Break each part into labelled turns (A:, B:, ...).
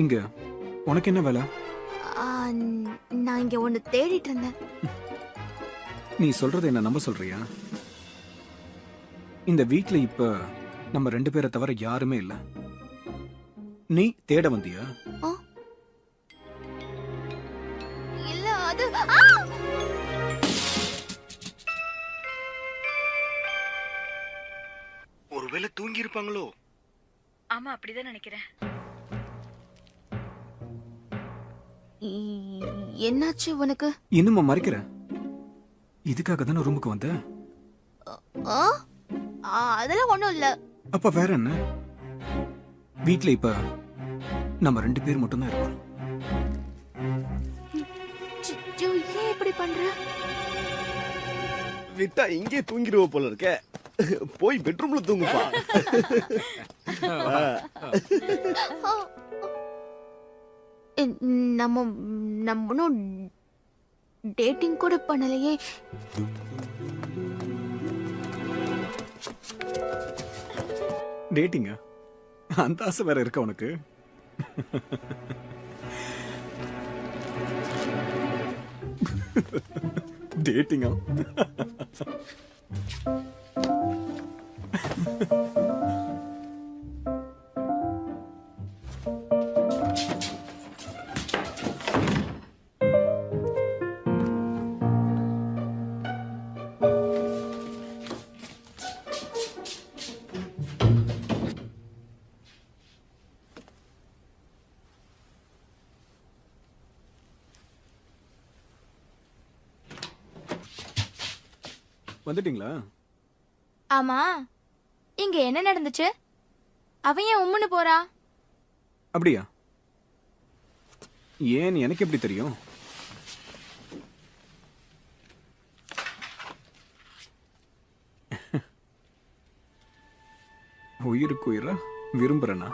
A: இங்க உனக்கு என்ன வேலை?
B: நான் இங்க ஒன்னு தேடிட்டு இருந்தேன்.
A: நீ சொல்றதை என்ன நம்ப சொல்றியா? இந்த வீட்ல இப்ப நம்ம 2 பேரை தவிர யாருமே இல்ல. நீ தேட வந்தியா?
B: இல்ல அது
C: ஒருவேளை தூங்கி இருப்பாங்களோ?
D: ஆமா, அப்படிதான் நினைக்கிறேன்.
B: என்னாச்சு உனக்கு?
A: இன்னுமா மறைக்கிற? இதுக்காக தானே ரூமுக்கு வந்த?
B: அதெல்லாம் ஒண்ணும் இல்ல.
A: அப்ப வேற என்ன? வீட்ல இப்ப நம்ம 2 பேர் மட்டும் தான் இருக்கோம்.
B: ஏன் இப்படி பண்ற?
C: விட்டா இங்கே தூங்கிடுவ போல இருக்க. போய் பெட்ரூம்ல தூங்குப்பா.
B: நம்ம ஒன்னும் டேட்டிங் கூட பண்ணலையே.
A: டேட்டிங்கா? அந்த ஆசை வேற இருக்க உனக்கு? டேட்டிங்கா? வந்துட்டீங்களா?
B: ஆமா, இங்க என்ன நடந்துச்சு? அவன் ஏன் உம்முன்னு போறா?
A: அப்படியா? ஏன் எனக்கு எப்படி தெரியும்? உயிருக்கு உயிரா விரும்புறனா?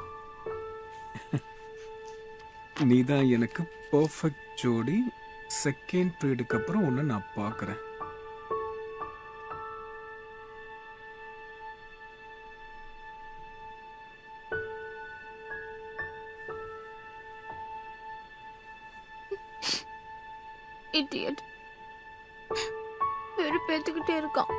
A: நீதான் எனக்கு பெர்ஃபெக்ட் ஜோடி. செகண்ட் பீரியடுக்கு அப்புறம் உன்னை நான் பார்க்கறேன்.
B: இடியட். வெறுப்பேத்துக்கிட்டே இருக்கான்.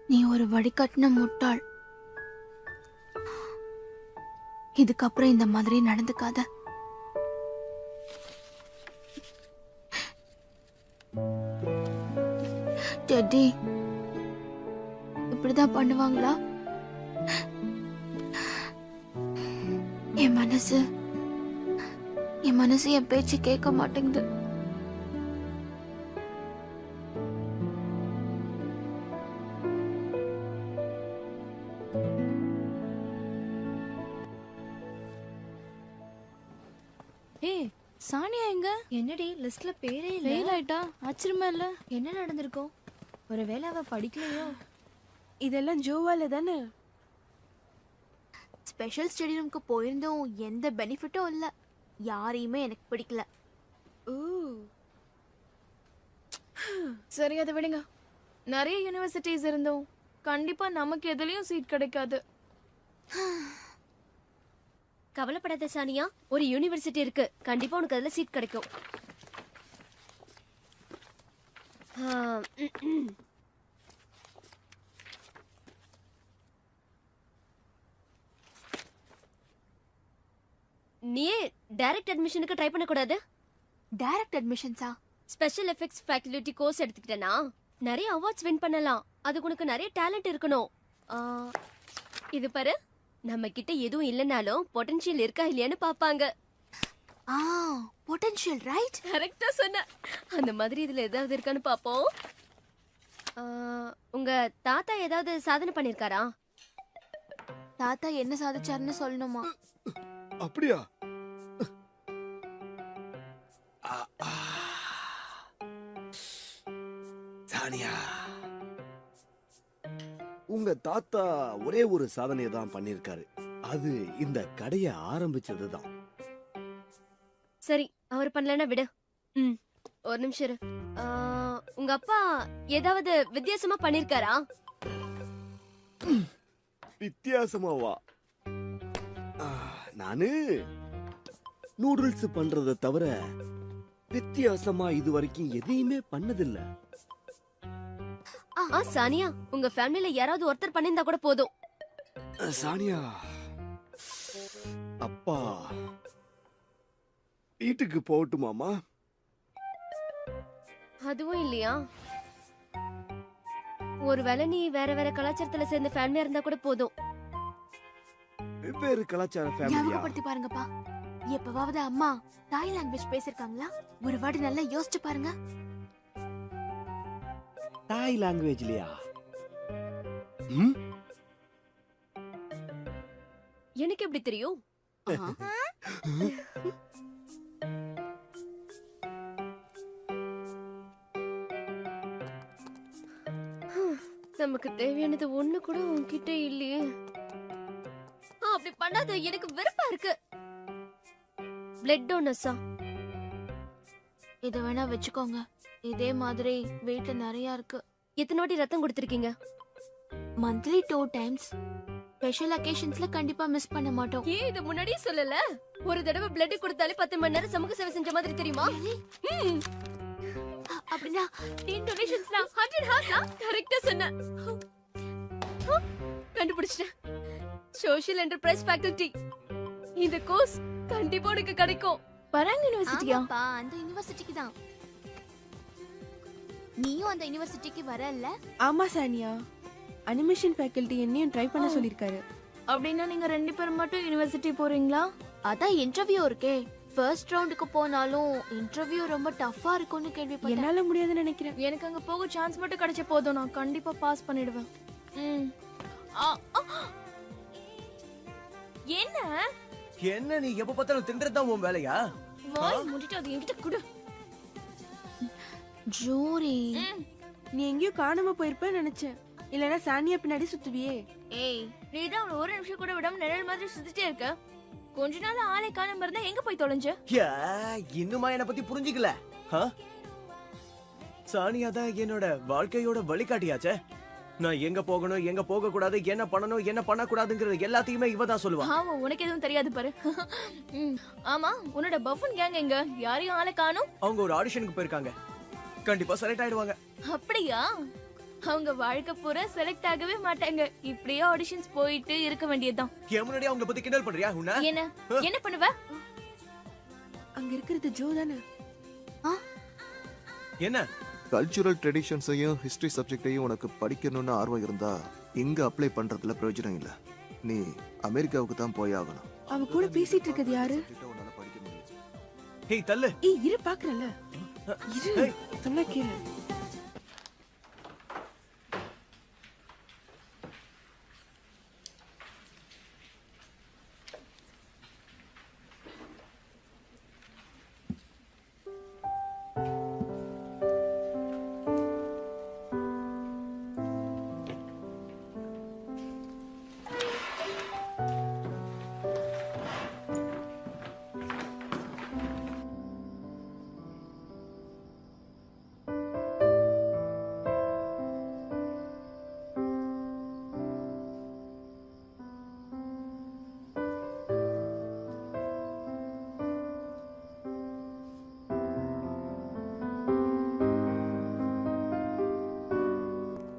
B: நீ ஒரு வழிகாட்டின முட்டாள். இதுக்கப்புறம் இந்த மாதிரி நடந்துக்காத. டெட்டி, இப்படிதான் பண்ணுவாங்களா? என் மனசு என் பேச்சு கேட்க மாட்டேங்குது.
E: சானியா எங்க?
D: என்னடி லிஸ்ட்ல பேரே இல்ல.
E: ஃபெயில் ஆயிட்டா? ஆச்சரியமா இல்ல?
D: என்ன நடந்திருக்கும்? ஒருவேளை அவ படிக்கலையோ?
E: இதெல்லாம் ஜோவால தானே?
B: ஸ்பெஷல் ஸ்டடி ரூமுக்கு போயிருந்தும் எந்த பெனிஃபிட்டும் இல்ல. யாரையுமே எனக்கு பிடிக்கல.
E: சரி, அதை விடுங்க. நிறைய யூனிவர்சிட்டிஸ் இருந்தோம், கண்டிப்பா நமக்கு எதுலயும் சீட் கிடைக்காது.
D: கவலைப்படாத சானியா, ஒரு யூனிவர்சிட்டி இருக்கு, கண்டிப்பா உனக்கு அதுல சீட் கிடைக்கும்.
F: நீ டைரக்ட் அட்மிஷனுக்கு ட்ரை பண்ண கூடாது?
B: டைரக்ட் அட்மிஷன்ஸா?
F: ஸ்பெஷல் எஃபெக்ட்ஸ் ஃபேக்கல்டி கோர்ஸ் எடுத்துக்கிட்டேனா நிறைய அவார்ட்ஸ் வின் பண்ணலாம். அதுக்கு உனக்கு நிறைய டேலண்ட் இருக்கணும். இது பாரு, நம்ம கிட்ட எதுவும் இல்லைனாலும் பொட்டன்ஷியல் இருக்கா இல்லையான்னு பாப்பாங்க.
B: Potential right?
F: கரெக்டா சொன்ன. அந்த மாதிரி இதுல ஏதாவது இருக்கான்னு பாப்போம். உங்க தாத்தா ஏதாவது சாதனை பண்ணிருக்காரா?
B: தாத்தா என்ன சாதிச்சாருன்னு சொல்லணுமா?
C: அப்படியா?
G: சானியா,
C: உங்க தாத்தா ஒரே ஒரு சாதனையை தான் பண்ணிருக்காரு. அது இந்த கடைய ஆரம்பிச்சதுதான்.
F: சரி, அவர் பண்ணலன்னா விடு. ஒரு நிமிஷம் இரு. உங்க அப்பா ஏதாவது வித்தியாசமா பண்ணிருக்காரா?
C: வித்தியாசமாவா? நானு நூடுல்ஸ் பண்றத தவிர வித்தியாசமா இது வரைக்கும் எதையுமே பண்ணதில்ல.
F: சானியா, உங்க ஃபேமிலில யாராவது ஒருத்தர் பண்ணிருந்தா கூட போதும்.
C: சானியா, அப்பா வீட்டுக்கு போகட்டுமாமா?
F: அதுவும் இல்லையா? ஒருவேளை நீ வேற வேற கலாச்சாரத்துல சேர்ந்த ஃபேமிலியா இருந்தா கூட போதும்.
C: வெவ்வேறு கலாச்சார ஃபேமிலியா?
B: ஞாபகப்படுத்தி பாருங்கப்பா. எப்பவாவது அம்மா தாய் லாங்குவேஜ் பேசிருக்காங்களா? ஒரு வாட்டி நல்லா யோசிச்சு பாருங்க.
C: தாய் லாங்குவேஜ்லயா?
F: எனக்கு எப்படி தெரியும்? நமக்கு தேவையானது ஒண்ணு கூட உன்கிட்ட இல்லையே. அப்படி பண்ணாத, எனக்கு வெறுப்பா இருக்கு. பிளட் டோனர்ஸா?
B: இத வேணா வச்சுக்கோங்க. இதே மாதிரி வீட்ல நிறைய இருக்கு.
F: எத்தனை வாட்டி ரத்தம் கொடுத்திருக்கீங்க?
B: Monthly 2 times. ஸ்பெஷல் அகேஷன்ஸ்ல கண்டிப்பா மிஸ் பண்ண மாட்டோம்.
F: ஏன் இது முன்னாடியே சொல்லல? ஒரு தடவை பிளட் கொடுத்தாலே 10 மணி நேரம் சமூக சேவை செஞ்ச மாதிரி தெரியுமா?
B: அப்படின்னா
F: 10 டொனேஷன்ஸ்னா 100 ஹார்ட்ஸா? கரெக்ட்டா சொன்ன. கண்டுபிடிச்சிட்டேன். Social enterprise faculty. இந்த கோர்ஸ் கண்டிப்பா உனக்கு கிடைக்கும்.
E: பராங் யுனிவர்சிட்டியா?
B: ஆமாப்பா, அந்த யுனிவர்சிட்டிக்கு தான். நீயும் அந்த யுனிவர்சிட்டிக்கு வரல?
H: ஆமா சானியா, அனிமேஷன் ஃபேக்கல்டி என்னையும் ட்ரை பண்ண சொல்லிருக்காரு.
E: அப்படின்னா நீங்க 2 பேரும் மட்டும் யுனிவர்சிட்டி போறீங்களா?
B: அதான் இன்டர்வியூ இருக்கே. ஃபர்ஸ்ட் ரவுண்டுக்கு போனாலும் இன்டர்வியூ ரொம்ப டஃப்பா இருக்கும்னு கேள்விப்பட்டேன்.
H: என்னால முடியாதுன்னு நினைக்கிறேன்.
E: எனக்கு அங்க போக சான்ஸ் மட்டும் கிடைச்ச போதும், நான் கண்டிப்பா பாஸ் பண்ணிடுவேன். என்ன
G: என்ன நீ எப்ப பார்த்தாலும் தின்றதுதான் உன் வேலையா?
E: வாய் மூடிட்டு அது என்கிட்ட குடு.
B: ஜூரி,
H: நீ எங்கேயோ காணாம போயிருப்பேன்னு நினைச்சேன். இல்லனா சானியா பின்னாடி சுத்துவியே.
E: ஏய், நீ தான் ஒரு நிமிஷம் கூட விடாம நிழல் மாதிரி சுத்திட்டே இருக்க. கொஞ்ச நாள் ஆளை காணாம இருந்தா எங்க போய் தொலைஞ்ச?
G: இன்னுமா என்ன பத்தி புரிஞ்சுக்கல? சானியா தான் என்னோட வாழ்க்கையோட வழிகாட்டியாச்சே. நான் எங்க போகணும், எங்க போக கூடாது, என்ன பண்ணணும், என்ன பண்ண கூடாதுங்கிறது எல்லாத்தையுமே இவ தான் சொல்லுவா.
E: ஆமா, உனக்கு எதுவும் தெரியாது பாரு. ஆமா, உன்னோட பஃபன் கேங் எங்க? யாரையும் ஆளை காணோம்.
G: அவங்க ஒரு ஆடிஷனுக்கு போயிருக்காங்க. கண்டிப்பா செலக்ட் ஆயிடுவாங்க.
E: அப்படியா? அவங்க வாழ்க்கை பூரா செலக்ட் ஆகவே மாட்டாங்க. இப்படியே ஆடிஷன்ஸ் போயிட்டு இருக்க வேண்டியதுதான்.
G: என் முன்னாடி அவங்கள பத்தி கிண்டல் பண்றியா? உன்ன
E: என்ன பண்ணுவ?
H: அங்க இருக்கிறது ஜோ தானே?
G: என்ன
I: கல்ச்சுரல் ட்ரெடிஷன்ஸையும் ஹிஸ்டரி சப்ஜெக்டையும் உனக்கு படிக்கணும்னு ஆர்வம் இருந்தா இங்க அப்ளை பண்றதுல பிரயோஜனம் இல்ல. நீ அமெரிக்காவுக்கு தான் போய் ஆகணும்.
H: அவ கூட பேசிட்டு இருக்கிறது யாரு?
I: உன்னால படிக்க முடியும்.
G: ஹேய் தள்ளு.
H: ஏய் இரு, பாக்குறல. இரு, சொன்னா கேளு.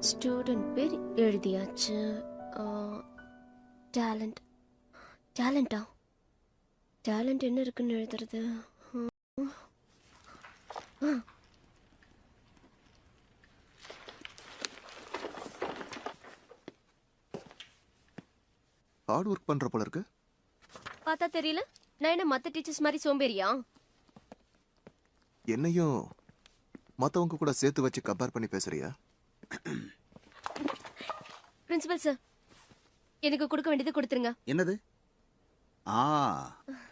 F: ஸ்டூடெண்ட் பேர் எழுதியாச்சு. டேலண்ட் டேலண்டா டேலண்ட் என்ன இருக்குன்னு எழுதுறது?
I: ஹார்ட் ஒர்க் பண்ற போல இருக்கு.
F: பார்த்தா தெரியல. நான் என்ன மத்த டீச்சர்ஸ் மாதிரி சோம்பேறியா?
I: என்னையும் மத்தவங்க கூட சேர்த்து வச்சு கம்பேர் பண்ணி பேசுறியா?
F: பிரின்சிபல் சார், எனக்கு கொடுக்க வேண்டியது கொடுத்துருங்க.
J: என்னது?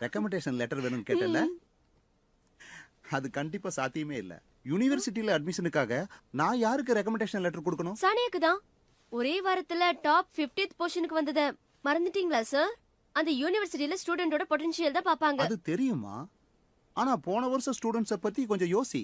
J: ரெக்கமெண்டேஷன் லெட்டர் வேணும்னு கேட்டல. அது கண்டிப்பா சாத்தியமே இல்ல. யூனிவர்சிட்டியில அட்மிஷனுக்காக நான் யாருக்கு ரெக்கமெண்டேஷன் லெட்டர் கொடுக்கணும்?
F: சானியாக்கு தான். ஒரே வாரத்துல டாப் 50th பொசிஷனுக்கு வந்தத மறந்துட்டீங்களா சார்? அந்த யூனிவர்சிட்டியில ஸ்டூடெண்டோட பொட்டன்ஷியல் தான் பாப்பாங்க.
J: அது தெரியுமா? ஆனா போன வருஷம் ஸ்டூடெண்ட்ஸை பத்தி கொஞ்சம் யோசி.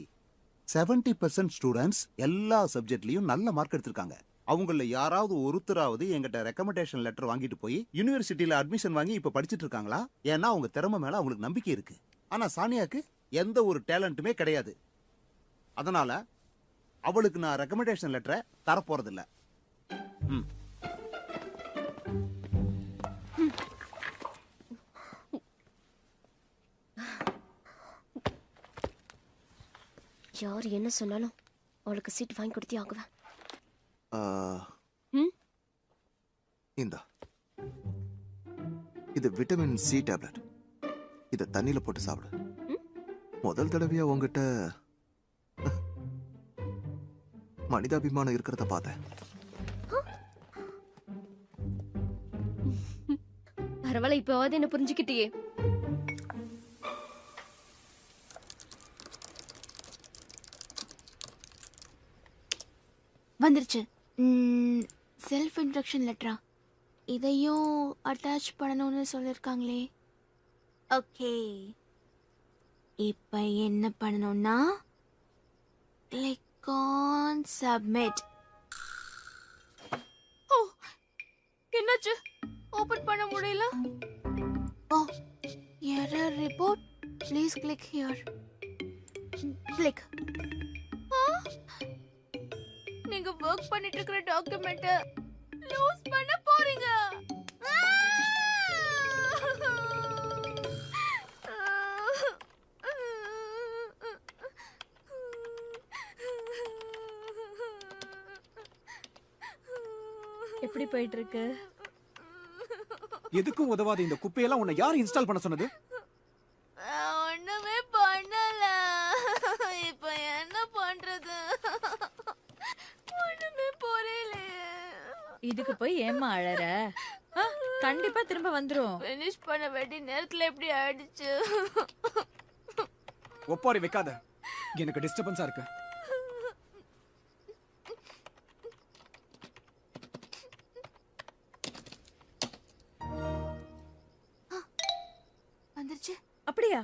J: 70% ஸ்டூடெண்ட்ஸ் எல்லா சப்ஜெக்ட்லயும் நல்ல மார்க் எடுத்திருக்காங்க. அவங்கள யாராவது ஒருத்தராவது எங்கிட்ட ரெக்கமெண்டேஷன் லெட்டர் வாங்கிட்டு போய் யூனிவர்சிட்டியில அட்மிஷன் வாங்கி இப்ப படிச்சிட்டு இருக்காங்களா? ஏன்னா அவங்க திறமை மேல அவங்களுக்கு நம்பிக்கை இருக்கு. ஆனா சானியாக்கு எந்த ஒரு டேலண்ட்டுமே கிடையாது. அதனால அவளுக்கு நான் ரெக்கமெண்டேஷன் லெட்டரை தரப்போறதில்ல. ம்.
F: யார் என்ன சொன்னாலும் அவளுக்கு சீட் வாங்கி கொடுத்தே ஆகுவேன்.
I: இந்தா, இது விட்டமின் சி டேப்லெட். இத தண்ணியில போட்டு சாப்பிடு. முதல் தடவையா உங்ககிட்ட மனிதாபிமானம் இருக்கிறத பார்த்தேன்.
F: பரவாயில்ல, இப்போவாது என்ன புரிஞ்சுக்கிட்டியே.
B: வந்துருச்சு. செல்ஃப் இன்ட்ரக்ஷன் லெட்டரா? இதையும் அட்டாச் பண்ணணும்னு சொல்லியிருக்காங்களே. ஓகே, இப்போ என்ன பண்ணணும்னா கிளிக் ஆன் சப்மிட்.
E: ஓ, என்னாச்சு? ஓபன் பண்ண முடியல.
B: Oh, error report. Please click here. Click.
E: நீங்க வர்க் பண்ணிட்டு இருக்கிற டாக்குமெண்ட் லூஸ் பண்ண போறீங்க.
D: எப்படி போயிட்டு இருக்கு?
A: எதுக்கும் உதவாத இந்த குப்பையெல்லாம் உன்னை யார் இன்ஸ்டால் பண்ண சொன்னது?
E: ஒண்ணுமே பண்ணல. இப்ப என்ன பண்றது? ஒண்ணுமே புரியல.
D: இதுக்கு போய் ஏம்மா அழற? கண்டிப்பா திரும்ப வந்துரும்.
E: ஃபினிஷ் பண்ண வேண்டிய நேரத்துல எப்படி ஆயிடுச்சு?
A: ஒப்பாரி வைக்காத, எனக்கு டிஸ்டர்பன்ஸா இருக்கு.
B: வந்துருச்சு.
D: அப்படியா?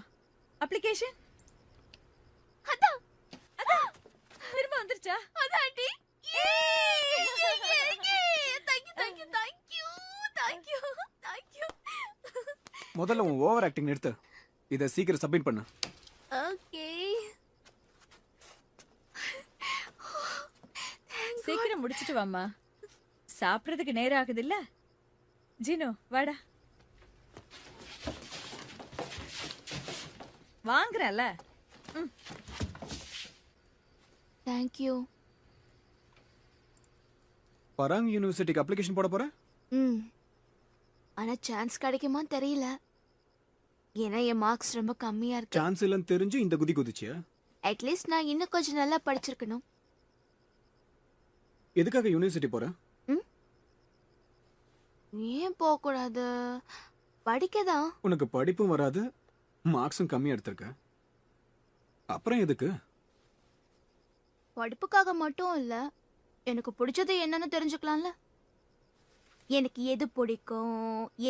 D: அப்ளிகேஷன்
E: அதான்
D: திரும்ப வந்துருச்சா?
E: அதான் ஆண்டி. Thank you.
A: முதல்ல உன் ஓவர் ஆக்டிங் நிறுத்து. இதை சீக்கிரம் சப்மிட் பண்ணு.
E: ஓகே.
D: சீக்கிரம் முடிச்சிட்டு வாம்மா. சாப்பிடுறதுக்கு நேரம் ஆகுது இல்ல? ஜீனு வாடா. வாங்குறல.
B: Thank you.
A: பராங் யூனிவர்சிட்டிக்கு அப்ளிகேஷன் போட போற?
B: ஆனா சான்ஸ் கிடைக்குமா தெரியல. ஏன்னா என் மார்க்ஸ் ரொம்ப கம்மியா இருக்கு.
A: சான்ஸ் இல்லைன்னு தெரிஞ்சு இந்த குதி குதிச்சியா?
B: அட்லீஸ்ட் நான் இன்னும் கொஞ்சம் நல்லா படிச்சிருக்கணும்.
A: எதுக்காக யூனிவர்சிட்டி போற?
B: ஏன் போக கூடாது? படிக்கதான்.
A: உனக்கு படிப்பும் வராது, மார்க்ஸும் கம்மியா எடுத்திருக்க. அப்புறம் எதுக்கு?
B: படிப்புக்காக மட்டும் இல்ல, எனக்கு பிடிச்சது என்னன்னு தெரிஞ்சுக்கலாம்ல. எனக்கு எது பிடிக்கும்,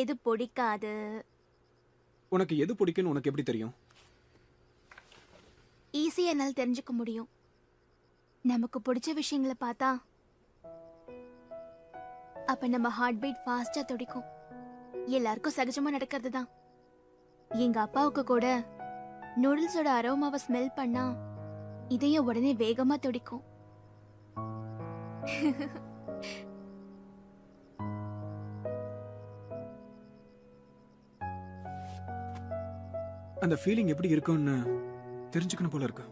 B: எது பிடிக்காது.
A: உனக்கு எது பிடிக்கும்னு உனக்கு எப்படி தெரியும்?
B: ஈஸியா என்னால் தெரிஞ்சுக்க முடியும். நமக்கு பிடிச்ச விஷயங்களை பார்த்தா அப்ப நம்ம ஹார்ட் பீட் ஃபாஸ்டா துடிக்கும். எல்லாருக்கும் சகஜமா நடக்கிறது தான். எங்க அப்பாவுக்கு கூட நூடுல்ஸோட அரோமாவை ஸ்மெல் பண்ணா இதயம் உடனே வேகமா துடிக்கும்.
A: அந்த ஃபீலிங் எப்படி இருக்கும்னு தெரிஞ்சுக்கணும் போல இருக்கு.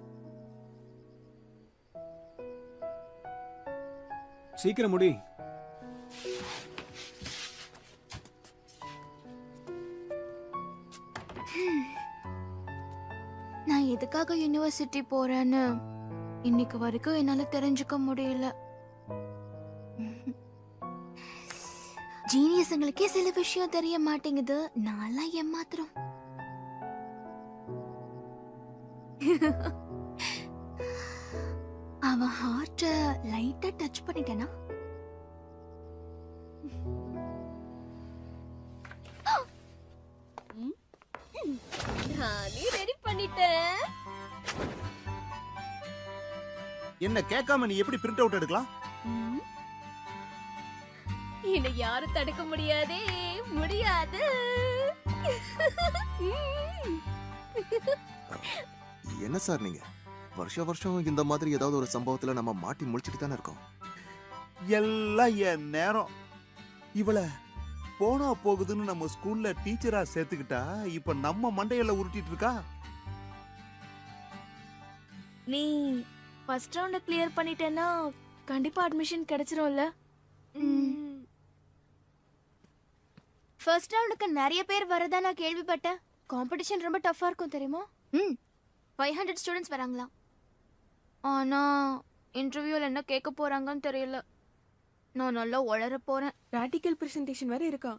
A: சீக்கிரம் முடி.
B: நான் எதுக்காக யுனிவர்சிட்டி போறேன்னு இன்னைக்கு வரைக்கும் என்னால தெரிஞ்சுக்க முடியல. ஜீனியஸுங்களுக்கே சில விஷயம் தெரிய மாட்டேங்குது, நான்லாம் ஏமாத்திரம். அவன் ஹார்ட்ட லைட்டா டச் பண்ணிட்டேனா?
F: நானே ரெடி பண்ணிட்டேன்.
J: என்ன கேட்காம நீ எப்படி பிரிண்ட் அவுட் எடுக்கலாம்?
F: என்னை யாரும் தடுக்க முடியாதே, முடியாது.
I: என்ன சார் நீங்க வருஷம் வருஷம் இந்த மாதிரி ஏதாவது ஒரு சம்பவத்துல நம்ம மாட்டி முடிச்சிட்டு தானே இருக்கோம்.
J: எல்லாம் என் நேரம். இவள போனா போகுதுன்னு நம்ம ஸ்கூல்ல டீச்சரா சேர்த்துக்கிட்டா இப்ப நம்ம மண்டையில உருட்டிட்டு இருக்கா.
E: நீ ஃபர்ஸ்ட் ரவுண்ட கிளியர் பண்ணிட்டேன்னா கண்டிப்பா அட்மிஷன் கிடைச்சிரும்ல.
B: ஃபர்ஸ்ட் ரவுண்டுக்கு நிறைய பேர் வரதா நான் கேள்விப்பட்டேன். காம்படிஷன் ரொம்ப டஃப்பா இருக்கும் தெரியுமா? 500 ஸ்டூடெண்ட்ஸ் வராங்களாம். ஆனா இன்டர்வியூல என்ன கேட்க போறாங்கன்னு தெரியல. நான் நல்லா உளற போறேன்.
H: பிராக்டிகல் பிரசன்டேஷன் வேற இருக்கா?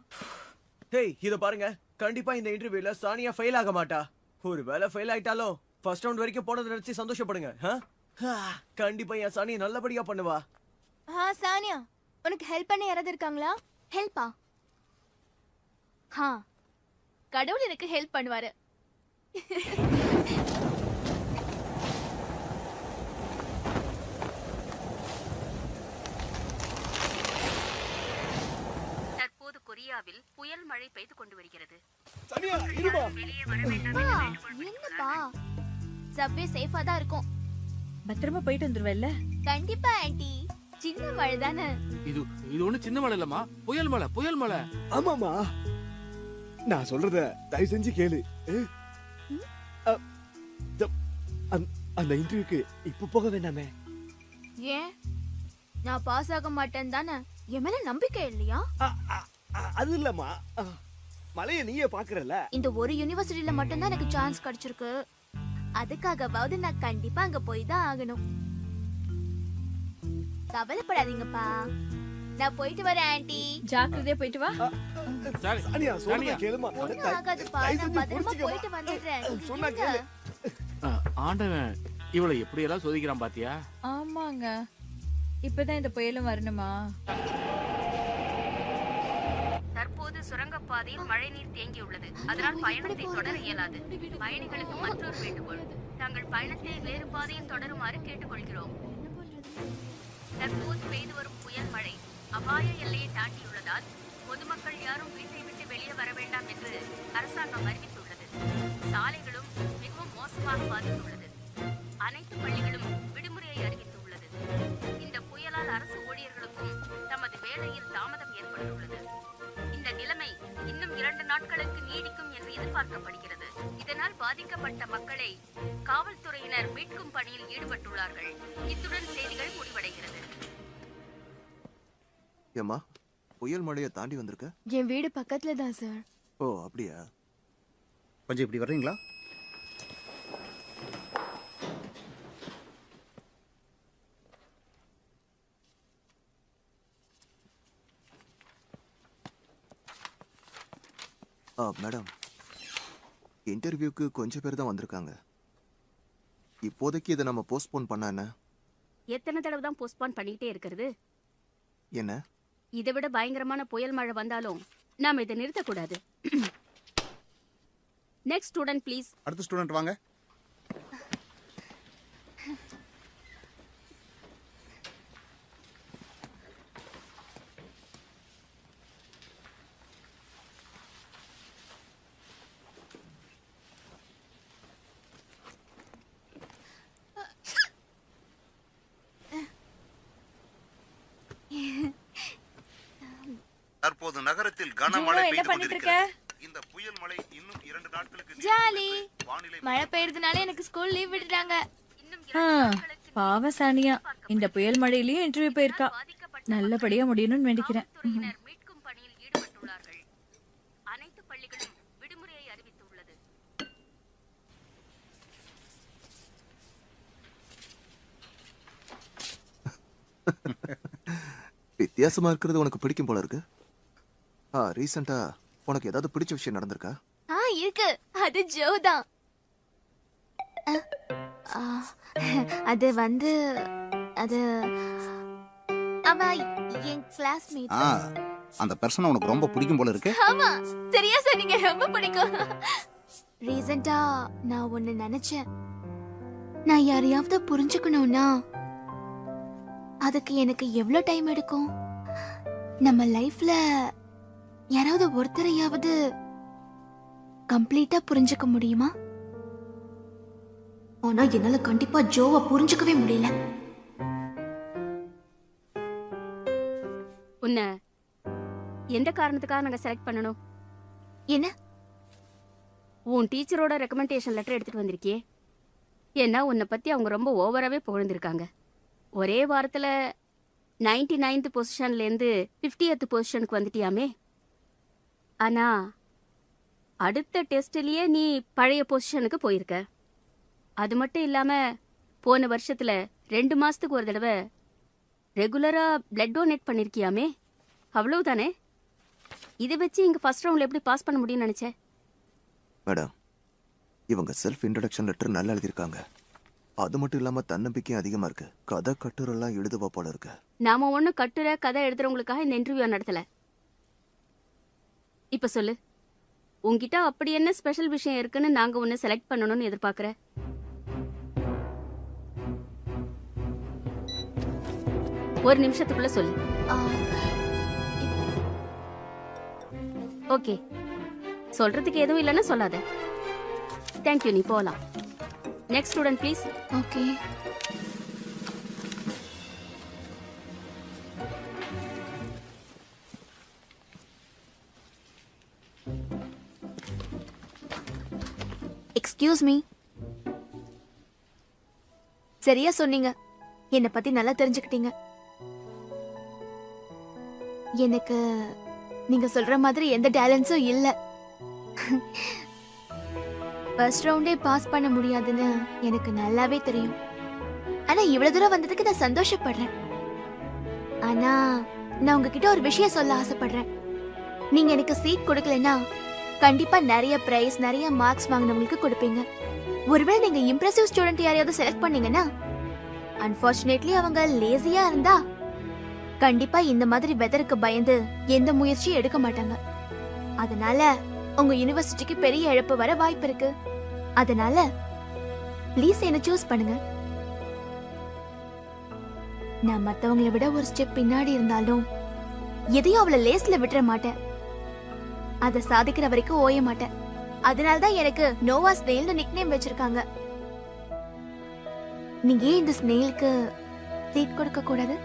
G: ஹேய் இத பாருங்க, கண்டிப்பா இந்த இன்டர்வியூல சானியா ஃபெயில் ஆக மாட்டா. ஒருவேளை ஃபெயில் ஆயிட்டாலும் ஃபர்ஸ்ட் ரவுண்ட் வரைக்கும் போனதை நினைச்சு சந்தோஷப்படுங்க. கண்டிப்பா என் சானியா நல்லபடியா பண்ணுவா.
B: சானியா, உனக்கு ஹெல்ப் பண்ண யாராவது இருக்காங்களா? ஹெல்ப்பா? கடவுள் எனக்கு ஹெல்ப் பண்ணுவாரு.
K: தற்போது கொரியாவில் புயல் மழை பெய்து கொண்டு வருகிறது.
B: என்னப்பா, சப்வே சேஃபா தான் இருக்கும்.
D: பத்திரமா போயிட்டு வந்துருவல்ல?
B: கண்டிப்பா ஆன்ட்டி, சின்ன மழை தானே.
L: இது ஒண்ணு சின்ன மழை இல்லம்மா, புயல் மழை, புயல் மழை.
C: ஆமாமா, நான் சொல்றத தயவு செஞ்சு கேளு. அந்த இன்டர்வியூக்கு இப்ப போக வேண்டாமே?
B: ஏன்? நான் பாஸ் ஆக மாட்டேன் தானே? என் மேல நம்பிக்கை இல்லையா?
C: அது இல்லம்மா, மலைய நீயே பாக்குறல.
B: இந்த ஒரு யுனிவர்சிட்டில மட்டும் தான் எனக்கு சான்ஸ் கிடைச்சிருக்கு. அதுக்காகவாவது நான் கண்டிப்பா அங்க போய் தான் ஆகணும். கவலைப்படாதீங்கப்பா, நான் போயிட்டு வரேன் ஆன்ட்டி.
D: ஜாக்கிரதையா போயிட்டு வா.
C: சானியா சொல்லுங்க கேளுமா.
B: ஒண்ணும் ஆகாதுப்பா, நான் பத்திரமா போயிட்டு வந்துடுறேன்.
C: சொன்னா கேளு.
L: ஆண்டவன் இவளை எப்படி எல்லாம் சோதிக்கிறான் பாத்தியா?
D: ஆமாங்க, இப்பதான் இந்த புயலும் வரணுமா?
K: தற்போது சுரங்கப்பாதையில் மழைநீர் தேங்கியுள்ளது. அதனால் பயணத்தை தொடர இயலாது. பயணிகளுக்கு மற்றொரு வேண்டுகோள், தங்கள் பயணத்தை வேறு பாதையில் தொடருமாறு கேட்டுக்கொள்கிறோம். தற்போது பெய்து வரும் புயல் மழை அபாய எல்லையை தாண்டியுள்ளதால் பொதுமக்கள் யாரும் வீட்டை விட்டு வெளியே வர வேண்டாம் என்று அரசாங்கம் அறிவித்துள்ளது. சாலைகளும் மிகவும் மோசமாக பாதித்துள்ளது. அனைத்து பள்ளிகளும் விடுமுறையை அறிவித்துள்ளது. இந்த புயலால் அரசு ஊழியர்களுக்கும் தமது வேலையில் தாமதம் ஏற்பட்டுள்ளது. இந்த நிலைமை இன்னும் 2 நாட்களுக்கு நீடிக்கும் என்று எதிர்பார்க்கப்படுகிறது. இதனால் பாதிக்கப்பட்ட மக்களை காவல்துறையினர் மீட்கும் பணியில் ஈடுபட்டுள்ளார்கள். இத்துடன் செய்திகள் முடிவடைகிறது.
I: ஏம்மா, புயல் மழையை தாண்டி வந்திருக்க?
B: என் வீடு பக்கத்துல தான் சார்.
I: ஓ அப்படியா?
J: கொஞ்சம் இப்படி வர்றீங்களா?
I: மேடம், இன்டர்வியூக்கு கொஞ்சம் பேர் தான் வந்திருக்காங்க. இப்போதைக்கு இதை நம்ம போஸ்ட்போன் பண்ண என்ன?
K: எத்தனை தடவை தான் போஸ்ட்பான் பண்ணிக்கிட்டே இருக்கிறது?
I: என்ன?
K: இதை விட பயங்கரமான புயல் மழை வந்தாலும் நாம இதை நிறுத்தக்கூடாது. Next student please.
J: அடுத்த ஸ்டூடெண்ட் வாங்க. தற்போது நகரத்தில் கனமழை பெய்து கொண்டிருக்கிறது. இந்த புயல் மழை இன்னும் 2
B: ஜாலி. மழை பெய்யறதுனால எனக்கு ஸ்கூல் லீவ் விட்டுட்டாங்க.
D: பாவ சானியா இந்த புயல் மழையிலயும் இன்டர்வியூ போயிருக்கா. நல்லபடியா முடியணும்னு வேண்டிக்கிறேன்.
K: மீட்கும் பணியில் ஈடுபட்டுள்ளார்கள். அனைத்து பள்ளிகளும் விடுமுறையை அறிவித்துள்ளது.
I: வித்தியாசமா இருக்கிறது உனக்கு பிடிக்கும் போல இருக்கு. ரீசெண்டா உனக்கு ஏதாவது பிடிச்ச விஷயம் நடந்திருக்கா?
B: இருக்கு. அது ஜோ தான். அது வந்து அது அவ என் கிளாஸ்மேட்.
J: அந்த பர்சன் உனக்கு ரொம்ப பிடிக்கும் போல இருக்கு.
B: ஆமா, சரியா சொன்னீங்க. ரொம்ப பிடிக்கும். ரீசெண்டா நான் ஒன்னு நினைச்சேன். நான் யாரையாவது புரிஞ்சுக்கணும்னா அதுக்கு எனக்கு எவ்வளவு டைம் எடுக்கும்? நம்ம லைஃப்ல யாராவது ஒருத்தரையாவது கம்ப்ளீட்டா புரிஞ்சுக்க முடியுமா? ஆனா என்னால கண்டிப்பா ஜோவை புரிஞ்சுக்கவே முடியல.
K: உன்னை எந்த காரணத்துக்காக நாங்க செலக்ட் பண்ணணும்?
B: என்ன?
K: உன் டீச்சரோட ரெக்கமெண்டேஷன் லெட்டர் எடுத்துட்டு வந்திருக்கியே. ஏன்னா உன்னை பத்தி அவங்க ரொம்ப ஓவராகவே புகழ்ந்திருக்காங்க. ஒரே வாரத்தில் 99th பொசிஷன்லேருந்து 50th பொசிஷனுக்கு வந்துட்டியாமே. ஆனால் அடுத்த டெஸ்ட்லேயே நீ பழைய பொசிஷனுக்கு போயிருக்க. அது மட்டும் இல்லாமல் போன வருஷத்தில் 2 மாதத்துக்கு ஒரு தடவை ரெகுலராக பிளட் டொனேட் பண்ணியிருக்கியாமே. அவ்வளவுதானே? இதை வச்சு இங்கே ஃபர்ஸ்ட் ரவுண்டில் எப்படி பாஸ் பண்ண முடியும்னு நினச்சேன்.
I: மேடம், இவங்க செல்ஃப் இன்ட்ரடக்ஷன் லெட்டர் நல்லா எழுதியிருக்காங்க. அது மட்டும் இல்லாம தன்னம்பிக்கையும் அதிகமா இருக்கு. கதை கட்டுரெல்லாம் எழுதுவா போல இருக்கு.
K: நாம ஒன்றும் கட்டுரை கதை எழுதுறவங்களுக்காக இந்த இன்டர்வியூ நடத்தல. இப்ப சொல்லு, உன்கிட்ட அப்படி என்ன ஸ்பெஷல் விஷயம் இருக்குன்னு நாங்க உன்னை செலக்ட் பண்ணணும்னு எதிர்பார்க்கற? ஒரு நிமிஷத்துக்குள்ள சொல்லு. ஓகே, சொல்றதுக்கு எதுவும் இல்லைன்னா சொல்லாத. தேங்க்யூ, நீ போலாம். Next student please.
B: Okay. Excuse me. சரியா சொன்னீங்க. என்னை பத்தி நல்லா தெரிஞ்சுக்கிட்டீங்க. எனக்கு நீங்க சொல்ற மாதிரி எந்த டேலண்ட்ஸும் இல்ல. ஃபர்ஸ்ட் ரவுண்டே பாஸ் பண்ண முடியாதுன்னு எனக்கு நல்லாவே தெரியும். ஆனா இவ்வளவு தூரம் வந்ததுக்கு நான் சந்தோஷப்படுறேன். ஆனா நான் உங்ககிட்ட ஒரு விஷயம் சொல்ல ஆசைப்படுறேன். நீங்க எனக்கு சீட் கொடுக்கலன்னா கண்டிப்பா நிறைய பிரைஸ் நிறைய மார்க்ஸ் வாங்கினவங்களுக்கு கொடுப்பீங்க. ஒருவேளை நீங்க இம்ப்ரெசிவ் ஸ்டூடெண்ட் யாரையாவது செலக்ட் பண்ணீங்கன்னா அன்பார்ச்சுனேட்லி அவங்க லேசியா இருந்தா கண்டிப்பா இந்த மாதிரி வெதருக்கு பயந்து எந்த முயற்சியும் எடுக்க மாட்டாங்க. அதனால உங்க யூனிவர்சிட்டிக்கு பெரிய இழப்பு வர வாய்ப்பு இருக்கு. அதனால ப்ளீஸ் என்ன சூஸ் பண்ணுங்க. நான் மத்தவங்களை விட ஒரு ஸ்டெப் பின்னாடி இருந்தாலும் எதையும் அவளை லேஸ்ல விட்டுற மாட்டேன். அதை சாதிக்கிற வரைக்கும் ஓய மாட்டேன். அதனாலதான் எனக்கு நோவா ஸ்னெயில்னு நிக்நேம் வச்சிருக்காங்க. நீங்க ஏன் இந்த ஸ்னெயிலுக்கு சீட் கொடுக்க கூடாது?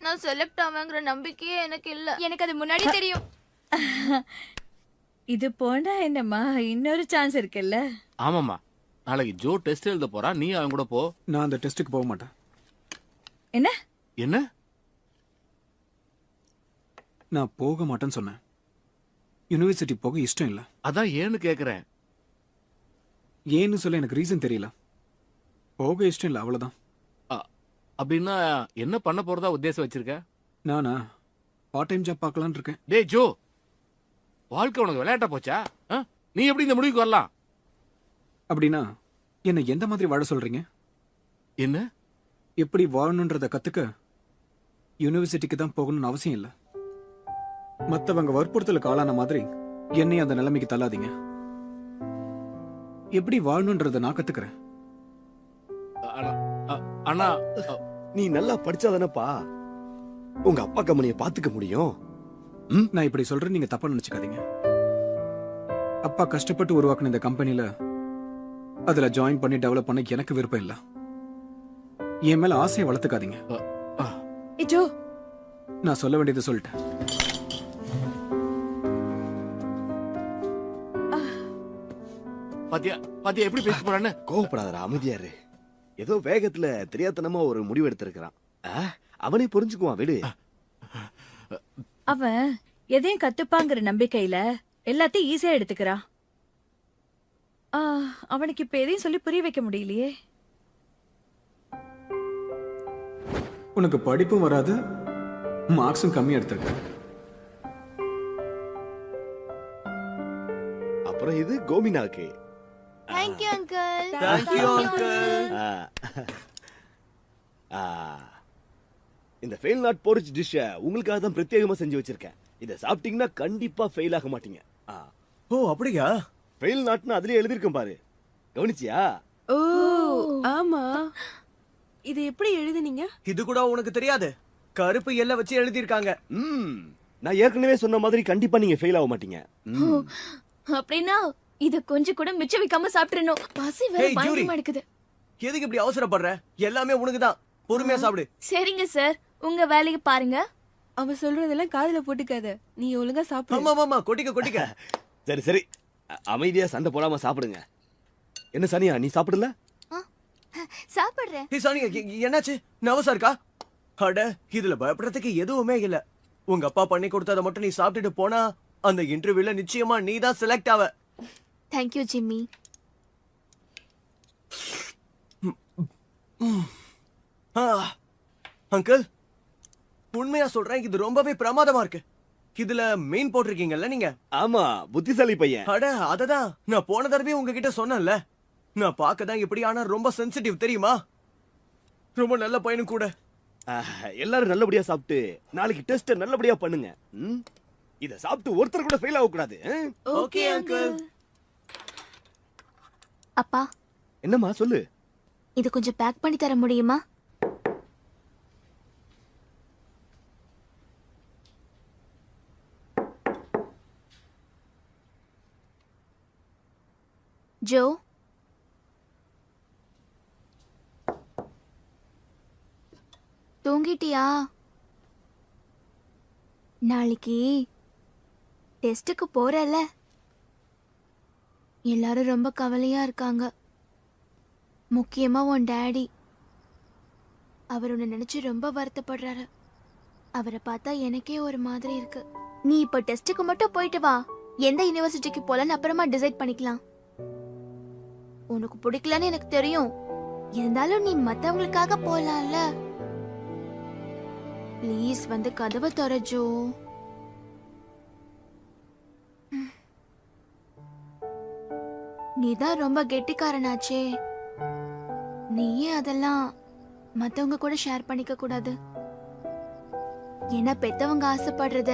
B: நான் செலக்ட் ஆவேங்கிற நம்பிக்கையே எனக்கு இல்ல. எனக்கு அது முன்னாடி தெரியும்.
D: இது போனா என்னம்மா, இன்னொரு சான்ஸ் இருக்குல்ல.
L: ஆமாம்மா, நாளைக்கு ஜோ டெஸ்ட் எழுத போறா. நீ அவன் கூட போ.
A: நான் அந்த டெஸ்ட்டுக்கு போக மாட்டேன்.
D: என்ன
L: என்ன?
A: நான் போக மாட்டேன்னு சொன்னேன். யூனிவர்சிட்டி போக இஷ்டம் இல்லை.
L: அதான் ஏன்னு கேக்குறேன்.
A: ஏன்னு சொல்ல எனக்கு ரீசன் தெரியல. போக இஷ்டம் இல்லை, அவ்வளவுதான்.
L: அப்படின்னா என்ன பண்ண போறதா உத்தேசம் வச்சிருக்க?
A: நானா பார்ட் டைம் ஜாப் பார்க்கலான்னு இருக்கேன்.
L: டேய் ஜோ, வாழ்க்கை உனக்கு விளையாட்டா போச்சா? நீ எப்படி இந்த முடிவுக்கு வரலாம்?
A: அப்படின்னா என்ன எந்த மாதிரி வாழ சொல்றீங்க?
L: என்ன?
A: எப்படி வாழணுன்றத கத்துக்க யூனிவர்சிட்டிக்கு தான் போகணும்னு அவசியம் இல்லை. மத்தவங்க வற்புறுத்தலுக்கு ஆளான மாதிரி என்னையும் அந்த நிலைமைக்கு தள்ளாதீங்க. எப்படி வாழணுன்றத நான் கத்துக்கிறேன்.
L: அண்ணா,
C: நீ நல்லா படிச்சாதானப்பா உங்க அப்பா கம்பெனியை பாத்துக்க முடியும்.
A: நான் இப்படி சொல்றேன், நீங்க தப்பா நினைச்சுக்காதீங்க. அப்பா கஷ்டப்பட்டு உருவாக்குன இந்த கம்பெனில அதுல ஜாயின் பண்ணி டெவலப் பண்ண எனக்கு விருப்பம் இல்ல. என் மேல ஆசையை வளர்த்துக்காதீங்க.
D: இதோ
A: நான் சொல்ல வேண்டியதை சொல்லிட்டேன்.
L: பாத்தியா பாத்தியா எப்படி பேச போறான்னு.
C: கோவப்படாதடா, அமைதியாரு. ஏதோ வேகத்துல தெரியாதனமா ஒரு முடிவு எடுத்திருக்கிறான். அவனே புரிஞ்சுக்குவான், விடு.
D: அவன் எதையும் கத்துப்பாங்கிற நம்பிக்கையில எல்லாத்தையும் ஈஸியா எடுத்துக்கிறான். அவனுக்கு இப்ப எதையும் சொல்லி புரிய வைக்க முடியலையே.
A: உனக்கு படிப்பும் வராது, மார்க்ஸும் கம்மியா எடுத்திருக்க.
C: அப்புறம் இது கோமினாக்கு.
B: Thank you uncle.
G: Thank you uncle.
C: இந்த ஃபெயில் நாட் போரிச் டிஷ் உங்களுக்காக தான் பிரத்யேகமா செஞ்சு வச்சிருக்கேன். இத சாப்பிட்டீங்கன்னா கண்டிப்பா ஃபெயில் ஆக மாட்டீங்க.
G: ஓ அப்படியா?
C: ஃபெயில் நாட்னு அதுலயே எழுதிருக்கேன் பாரு, கவனிச்சியா?
H: ஓ ஆமா, இது எப்படி எழுதுனீங்க?
G: இது கூட உனக்கு தெரியாது? கருப்பு எல்லை வச்சு எழுதியிருக்காங்க.
C: நான் ஏற்கனவே சொன்ன மாதிரி கண்டிப்பா நீங்க ஃபெயில் ஆக மாட்டீங்க.
E: அப்படின்னா இத கொஞ்சம் கூட மிச்சம் வைக்காம சாப்பிட்டுறணும். பசி வேற
G: Hey, Yuri.
E: பயங்கரமா எடுக்குது.
G: எதுக்கு இப்படி அவசரப்படுற? எல்லாமே உனக்கு தான். பொறுமையா சாப்பிடு.
E: சரிங்க சார், உங்க வேலையை பாருங்க.
H: அவ சொல்றதெல்லாம் காதுல போட்டுக்காத, நீ ஒழுங்கா சாப்பிடு.
G: ஆமா ஆமா, கொட்டிக்க கொட்டிக்க.
C: சரி சரி, அமைதியா சண்டை போடாம சாப்பிடுங்க. என்ன சானியா, நீ சாப்பிடல?
B: சாப்பிடுறேன்.
G: ஏய் சானியா, என்னாச்சு? நர்வஸா இருக்கா? அட, இதுல பயப்படுறதுக்கு எதுவுமே இல்ல. உங்க அப்பா பண்ணி கொடுத்ததை மட்டும் நீ சாப்பிட்டுட்டு போனா அந்த இன்டர்வியூல நிச்சயமா நீ தான் செலக்ட் ஆவ.
B: Thank you Jimmy.
G: அங்கிள், உண்மையா சொல்றேன், இது ரொம்பவே பிரமாதமா இருக்கு. இதுல மீன் போட்டிருக்கீங்கல்ல நீங்க?
C: ஆமா, புத்திசாலி பையன்.
G: அட, அததான் நான் போன தடவை உங்ககிட்ட சொன்னேன்ல. நான் பார்க்க தான் இப்படி, ஆனா ரொம்ப சென்சிட்டிவ் தெரியுமா? ரொம்ப நல்ல பையனும் கூட.
C: எல்லாரும் நல்லபடியா சாப்பிட்டு நாளைக்கு டெஸ்ட் நல்லபடியா பண்ணுங்க. இத சாப்பிட்டு ஒருத்தர் கூட ஃபெயில் ஆக கூடாது.
G: Okay uncle.
B: அப்பா,
C: என்னம்மா சொல்லு.
B: இது கொஞ்சம் பேக் பண்ணி தர முடியுமா? ஜோ, தூங்கிட்டியா? நாளைக்கு டெஸ்டுக்கு போறல, எல்லாரும் ரொம்ப கவலையா இருக்காங்க. முக்கியமா உன் டாடி. அவர் உன்னை நினைச்சு ரொம்ப வருத்தப்படுறாரு. அவரை பார்த்தா எனக்கே ஒரு மாதிரி இருக்கு. நீ இப்ப டெஸ்டுக்கு மட்டும் போயிட்டு வா. எந்த யூனிவர்சிட்டிக்கு போலன்னு அப்புறமா டிசைட் பண்ணிக்கலாம். உனக்கு பிடிக்கலன்னு எனக்கு தெரியும். இருந்தாலும் நீ மத்தவங்களுக்காக போலாம்ல. ப்ளீஸ் வந்து கதவை திற ஜோ. நீதான் ரொம்ப கெட்டிக்காரனாச்சே. நீயே அதெல்லாம் மத்தவங்க கூட ஷேர் பண்ணிக்க கூடாது. ஏன்னா பெத்தவங்க ஆசைப்படுறத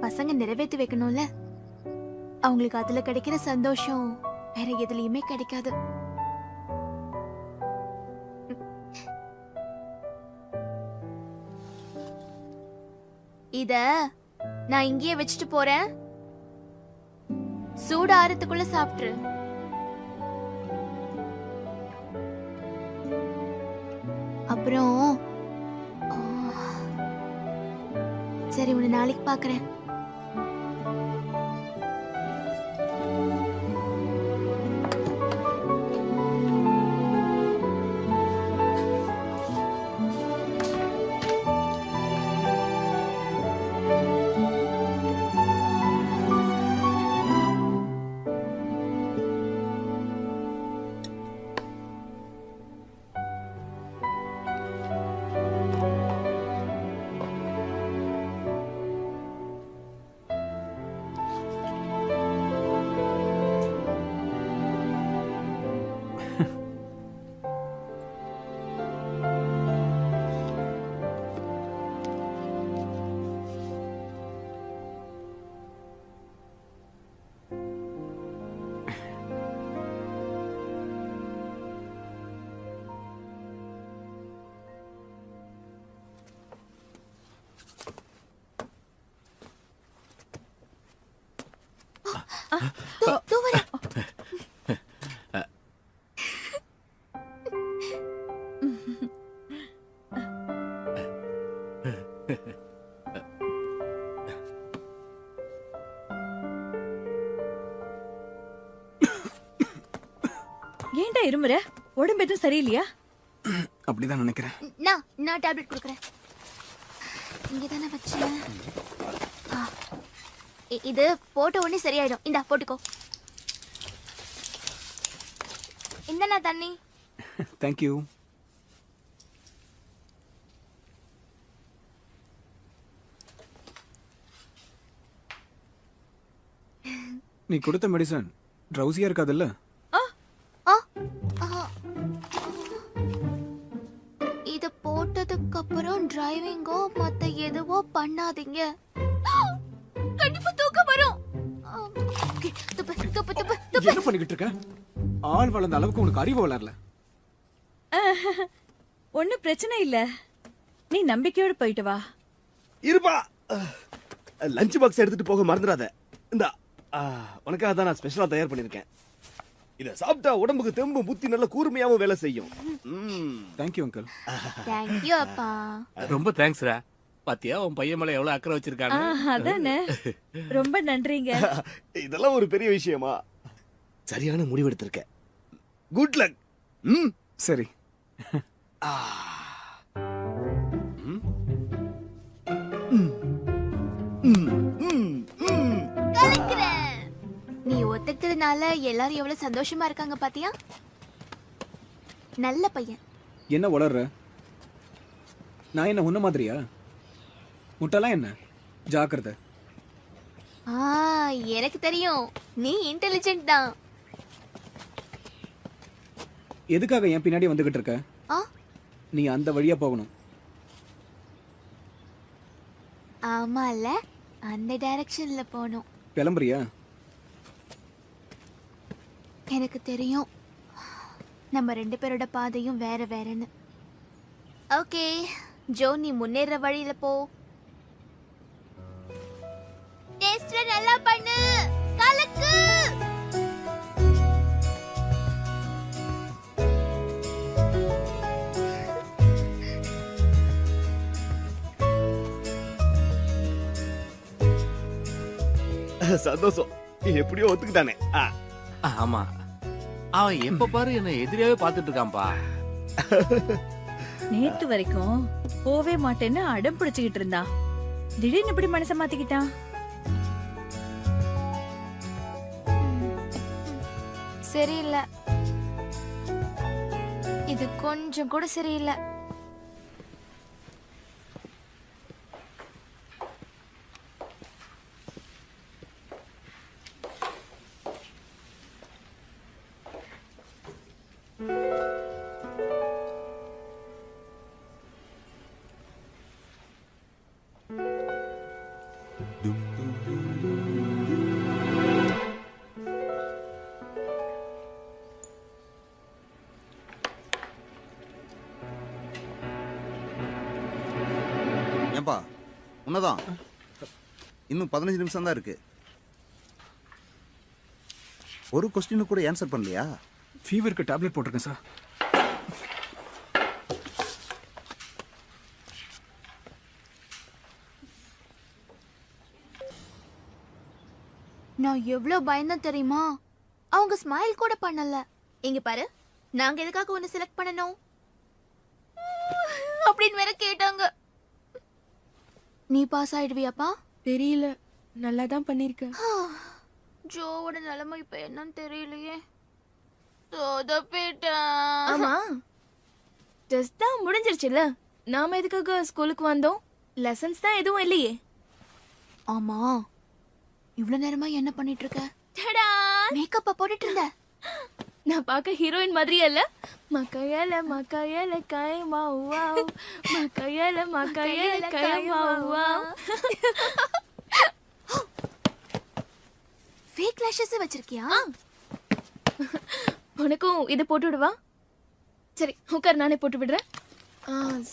B: பசங்க நிறைவேற்றி வைக்கணும்ல. அவங்களுக்கு அதுல கிடைக்கிற சந்தோஷம் வேற எதுலயுமே கிடைக்காது. இத நான் இங்கேயே வச்சுட்டு போறேன். சூடு ஆறதுக்குள்ள சாப்பிட்டுரு. அப்புறம் சரி, உன்னை நாளைக்கு பாக்குறேன். தோ வரேன்.
D: ஏன்டா இருமுற? உடம்பு எதுவும் சரியில்லையா?
A: அப்படிதான் நினைக்கிறேன்.
B: நான் டேப்லெட் கொடுக்குறேன். இங்க தானே வச்சேன். இது போட்ட உடனே சரியாயிடும். இந்தா போட்டுக்கோ. இந்தண்ணா தண்ணி.
A: தேங்க்யூ. நீ கொடுத்த மெடிசன் ட்ரௌசியா இருக்காதுல்ல?
B: இத போட்டதுக்கு அப்புறம் டிரைவிங்கோ மத்த எதுவோ பண்ணாதீங்க. கண்டிப்பா தூக்கம் வரும். துப்பு துப்பு துப்பு துப்பு.
A: என்ன பண்ணிக்கிட்டு இருக்க? ஆள் வளர்ந்த அளவுக்கு உனக்கு அறிவு வளரல.
D: ஒன்னும் பிரச்சனை இல்ல, நீ நம்பிக்கையோட போயிட்டு வா.
C: இருப்பா, லஞ்ச் பாக்ஸ் எடுத்துட்டு போக மறந்துடாத. இந்தா உனக்காக தான் நான் ஸ்பெஷலா தயார் பண்ணிருக்கேன். இத சாப்பிட்டா உடம்புக்கு தெம்பு புத்தி நல்ல கூர்மையாவும் வேலை செய்யும்.
A: Thank you uncle.
B: தேங்க்யூ அப்பா.
L: ரொம்ப தேங்க்ஸ்ரா. பாத்தியா உன் பையன் மேல எவ்வளவு அக்கறை வச்சிருக்காங்க.
D: அதானே, ரொம்ப நன்றிங்க.
C: இதெல்லாம் ஒரு பெரிய விஷயமா? சரியான முடிவு எடுத்திருக்க. Good luck.
A: சரி.
B: நீ ஒத்துக்கிட்டதுனால எல்லாரும் எவ்வளவு சந்தோஷமா இருக்காங்க பாத்தியா? நல்ல பையன்.
A: என்ன வளர்ற? நான் என்ன உன்ன மாதிரியா? முட்டெல்லாம் என்ன? ஜாக்கிரதை.
B: எனக்கு தெரியும், நீ இன்டெலிஜென்ட் தான்.
A: எதுக்காக என் பின்னாடி வந்துகிட்டு இருக்க? நீ அந்த வழியா போகணும்.
B: ஆமால, அந்த டைரக்ஷன்ல போகணும்.
A: கிளம்புறியா?
B: எனக்கு தெரியும், நம்ம 2 பேரோட பாதையும் வேற வேறன்னு. ஓகே ஜோ, நீ முன்னேற வழியில போ. டேஸ்ட் நல்லா பண்ணு, கலக்கு.
C: சந்தோஷம், எப்படியோ ஒத்துக்கிட்டானே.
L: ஆமா, அவன் எப்ப பாரு என்ன எதிரியாவே பாத்துட்டு இருக்கான்பா.
D: நேத்து வரைக்கும் போவே மாட்டேன்னு அடம் பிடிச்சுக்கிட்டு இருந்தா, திடீர்னு இப்படி மனச மாத்திக்கிட்டான்.
B: சரியில்லை, இது கொஞ்சம் கூட சரியில்லை.
J: ஏன்பா, உன்னதான் இன்னும் 15 நிமிஷம் தான் இருக்கு. ஒரு கொஸ்டின் கூட ஆன்சர் பண்ணலையா?
A: ஃபீவருக்கு டேப்லெட் போட்டிருக்கேன் சார்.
B: நான் எவ்வளவு பயந்தேன் தெரியுமா? அவங்க ஸ்மைல் கூட பண்ணல. இங்க பாரு, நாங்க எதுக்காக உன்னை செலக்ட் பண்ணணும் அப்படின்னு வேற கேட்டாங்க. நீ பாஸ் ஆயிடுவியாப்பா?
H: தெரியல, நல்லா தான் பண்ணிருக்க.
B: ஜோவோட நிலைமை இப்ப என்னன்னு தெரியலையே. சொதப்பிட்டேன்.
E: ஆமா, டெஸ்ட் தான் முடிஞ்சிருச்சுல, நாம எதுக்காக ஸ்கூலுக்கு வந்தோம்? லெசன்ஸ் தான் எதுவும் இல்லையே.
B: ஆமா, இவ்வளவு நேரமா என்ன பண்ணிட்டு இருக்க?
E: டடா,
B: மேக்கப்ப போட்டுட்டு இருந்த.
E: நான் பார்க்க ஹீரோயின் மாதிரியே இல்ல? மக்கையல மக்கையல கைமாவா, மக்கையல மக்கையல கைமாவா.
B: ஃபேக் லாஷஸ் வச்சிருக்கியா?
E: உனக்கும் இதை போட்டு விடுவா? சரி உட்கார், நானே போட்டு விடுறேன்.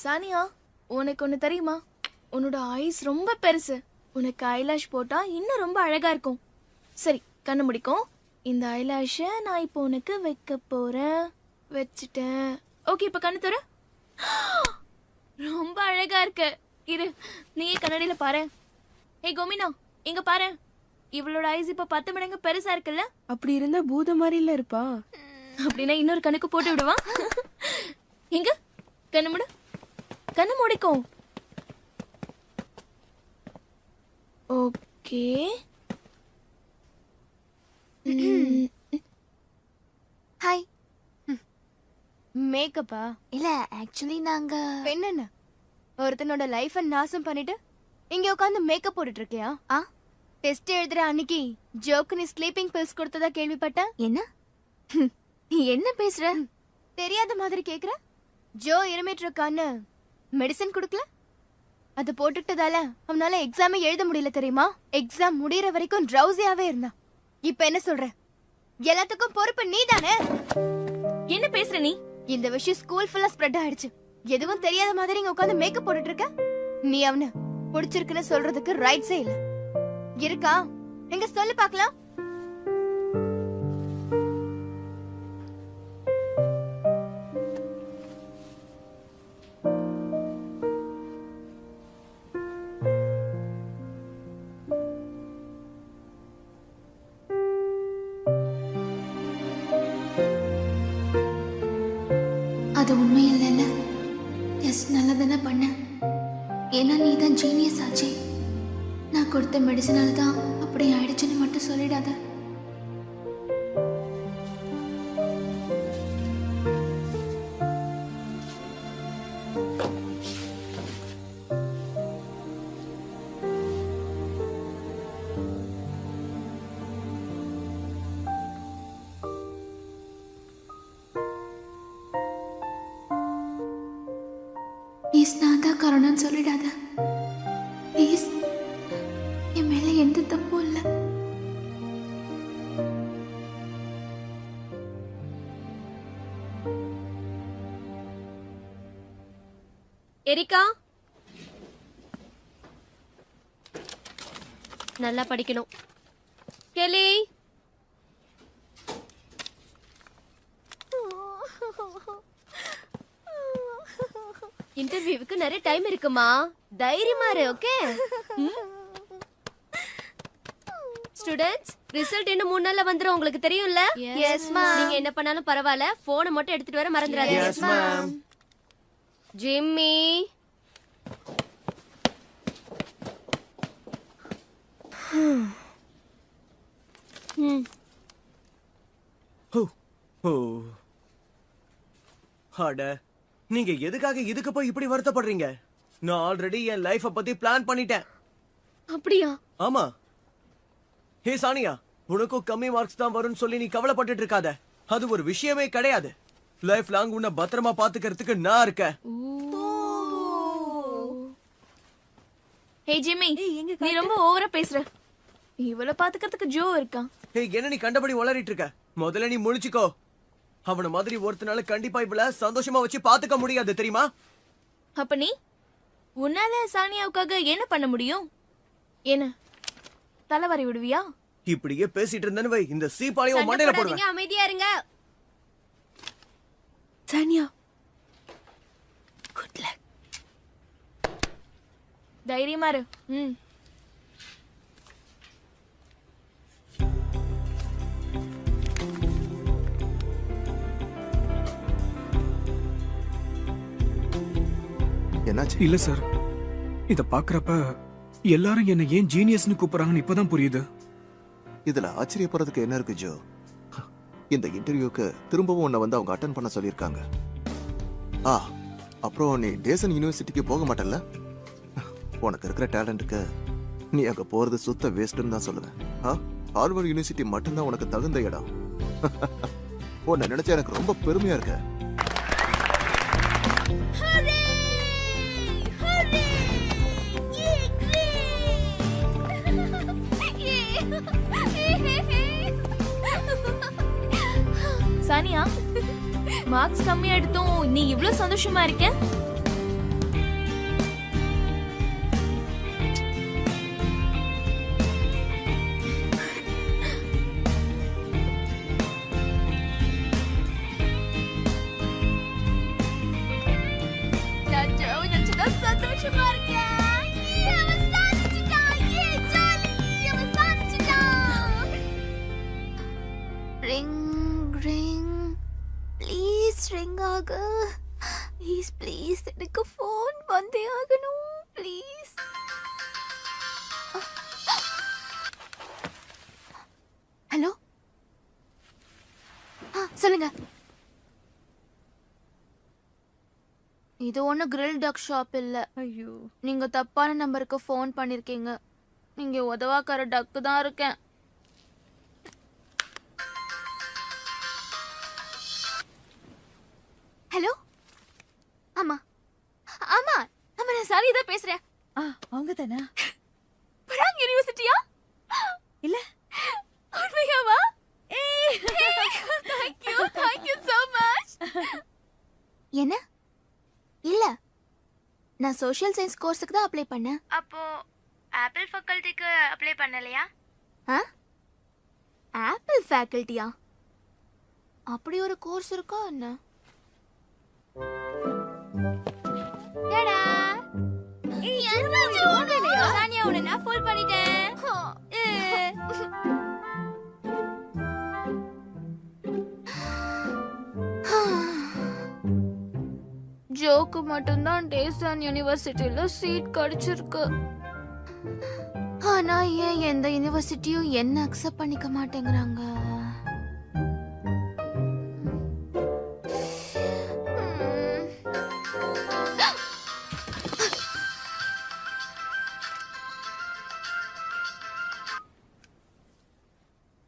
E: சானியா, உனக்கு ஒண்ணு தெரியுமா? உன்னோட ஐஸ் ரொம்ப பெருசு. உனக்கு ஐலாஷ் போட்டா இன்னும் ரொம்ப அழகா இருக்கும். சரி, கண்ணு முடிக்கும். இந்த ஐலாஷ நான் இப்போ உனக்கு வைக்க போறேன். வச்சுட்டேன். ஓகே, இப்ப கண்ணு தர. ரொம்ப அழகா இருக்கு. இரு, நீயே கண்ணாடியில பாரு. ஏய் கோமினா, இங்க பாரு. இவளோட ஐஸ் இப்ப 10 மடங்கு பெருசா இருக்குல்ல?
H: அப்படி இருந்தா பூத மாதிரில இருப்பா.
E: அப்படின்னா இன்னொரு கண்ணுக்கு போட்டு விடுவா. எங்க கண்ணு மூடு. கண்ணு முடிக்கும். ஓகே.
B: ஹாய். மேக்கப்பா? இல்ல, ஆக்சுவலி நாங்க என்ன ஒருத்தனோட லைஃப நாசம் பண்ணிட்டு இங்க உட்காந்து மேக்கப் போட்டுட்டு இருக்கியா? டெஸ்ட் எழுதுற அன்னைக்கு ஜோக்கு நீ ஸ்லீப்பிங் பில்ஸ் கொடுத்ததா கேள்விப்பட்டேன். என்ன என்ன பேசுற? தெரியாத மாதிரி கேக்குற. ஜோ இருமிட்டு இருக்கான்னு மெடிசன் கொடுக்கல? அது போட்டுக்கிட்டதால அவனால எக்ஸாமே எழுத முடியல தெரியுமா? எக்ஸாம் முடியற வரைக்கும் ட்ரௌசியாவே இருந்தான். இப்ப என்ன சொல்ற? எல்லாத்துக்கும் பொறுப்பு நீதானே?
E: என்ன பேசுற நீ?
B: இந்த விஷயம் ஸ்கூல் ஃபுல்லா ஸ்ப்ரெட் ஆயிடுச்சு. எதுவும் தெரியாத மாதிரி இங்க உட்காந்து மேக்கப் போட்டுட்டு இருக்க. நீ அவனை பிடிச்சிருக்குன்னு சொல்றதுக்கு ரைட்ஸே இல்ல. இருக்கா? எங்க சொல்லு பார்க்கலாம்.
M: அது உண்மை இல்லைல்ல? எஸ், நல்லதானே பண்ண. ஏன்னா நீ தான் ஜீனியஸ் ஆச்சே. நான் கொடுத்த மெடிசனால தான் அப்படி ஆயிடுச்சுன்னு மட்டும் சொல்லிடாத. ப்ளீஸ், நான் தான் காரணம்னு சொல்லிடாத. ப்ளீஸ், என் மேல எந்த தப்பும் இல்லை.
F: எரிகா, நல்லா படிக்கணும். கெலி, இன்டர்வியூவுக்கு நிறைய டைம் இருக்குமா? தைரியமா இரு. ஓகே ஸ்டூடண்ட்ஸ், ரிசல்ட் இன்னும் 3 நாள்ல வந்துரும். உங்களுக்கு தெரியும்ல?
B: Yes ma'am.
F: நீங்க என்ன பண்ணாலும் பரவாயில்ல, போனை மட்டும் எடுத்துட்டு வர மறந்துடாதீங்க.
G: Yes ma'am.
F: ஜிம்மி,
G: அட, நீங்க எதுக்காக இதுக்கு போய் இப்படி வருத்தப்படுறீங்க? நான் ஆல்ரெடி என் லைஃப பத்தி பிளான் பண்ணிட்டேன்.
F: அப்படியா?
G: ஆமா. ஹே சானியா, உனக்கும் கம்மி மார்க்ஸ் தான் வரும்னு சொல்லி நீ கவலைப்பட்டுட்டு இருக்காத. அது ஒரு விஷயமே கிடையாது. லைஃப் லாங் உன்னை பத்திரமா பாத்துக்கிறதுக்கு நான் இருக்கேன்.
E: ஹே ஜிம்மி, நீ ரொம்ப ஓவரா பேசுற. இவள பாத்துக்கிறதுக்கு ஜோ இருக்கான்.
G: ஹே, என்ன நீ கண்டபடி உளறிட்டு இருக்க? முதல்ல நீ முழிச்சுக்கோ. அவன மாதிரி ஒருத்தனால கண்டிப்பா இவள சந்தோஷமா வச்சு பாத்துக்க முடியாது, தெரியுமா?
E: அப்ப நீ உன்னால சானியாவுக்காக என்ன பண்ண முடியும்? என்ன தலைவரி விடுவியா?
G: இப்படியே பேசிட்டு இருந்தேன்னு வை, இந்த சீப்பாளையும் மண்டையில போடுவேன்.
F: அமைதியா இருங்க.
H: Sania,
E: good luck. தைரியமா இரு.
I: என்னாச்சு?
A: இல்ல சார், இத பாக்குறப்ப எல்லாரும் என்ன ஏன் ஜீனியஸ்னு கூப்பிடுறாங்கன்னு இப்பதான் புரியுது.
I: இதுல ஆச்சரியப்படுறதுக்கு என்ன இருக்கு ஜோ? இந்த இன்டர்வியூக்கு திரும்பவும் உன்னை வந்து அவங்க அட்டென்ட் பண்ண சொல்லியிருக்காங்க. அப்புறம் நீ டேசன் யூனிவர்சிட்டிக்கு போக மாட்டல்ல? உனக்கு இருக்கிற டேலண்ட்டுக்கு நீ அங்க போறது சுத்த வேஸ்ட்னு தான் சொல்லுவேன். ஹார்வர்ட் யூனிவர்சிட்டி மட்டும்தான் உனக்கு தகுந்த இடம். உன்னை நினைச்சா எனக்கு ரொம்ப பெருமையா இருக்கு.
E: சானியா, மார்க்ஸ் கம்மியா எடுத்தும் நீ இவ்ளோ சந்தோஷமா இருக்க?
B: ப்ளீஸ் ப்ளீஸ் எனக்கு ஃபோன் வந்தே ஆகணும் ப்ளீஸ். ஹலோ, சொல்லுங்க. இது ஒண்ணு கிரில் டக் ஷாப் இல்ல.
D: ஐயோ,
B: நீங்க தப்பான நம்பருக்கு ஃபோன் பண்ணிருக்கீங்க. நீங்க உதவாக்கார டக்கு தான் இருக்கேன். ஹலோ, ஆமா ஆமா ஆமா, நான் சாரி தான் பேசுறேன்.
D: அவங்க தானே?
B: பராங் யூனிவர்சிட்டியா?
D: இல்ல,
B: உண்மையாவா? Thank you so much. என்ன? இல்ல, நான் சோஷியல் சயின்ஸ் கோர்ஸுக்கு தான் அப்ளை பண்ணேன்.
N: அப்போ ஆப்பிள் ஃபேக்கல்டிக்கு அப்ளை பண்ணலையா?
B: ஆப்பிள் ஃபேக்கல்ட்டியா? அப்படி ஒரு கோர்ஸ் இருக்கா என்ன?
E: டடா, ஏய் என்னாச்சு ஓடலையா? சானியா உன்னை நான் ஃபுல் பண்ணிட்டேன்.
B: ஜோக்கு மட்டும்தான் டேசான் யூனிவர்சிட்டியில சீட் கிடைச்சிருக்கு. ஆனா ஏன் எந்த யூனிவர்சிட்டியும் என்ன அக்செப்ட் பண்ணிக்க மாட்டேங்கிறாங்க?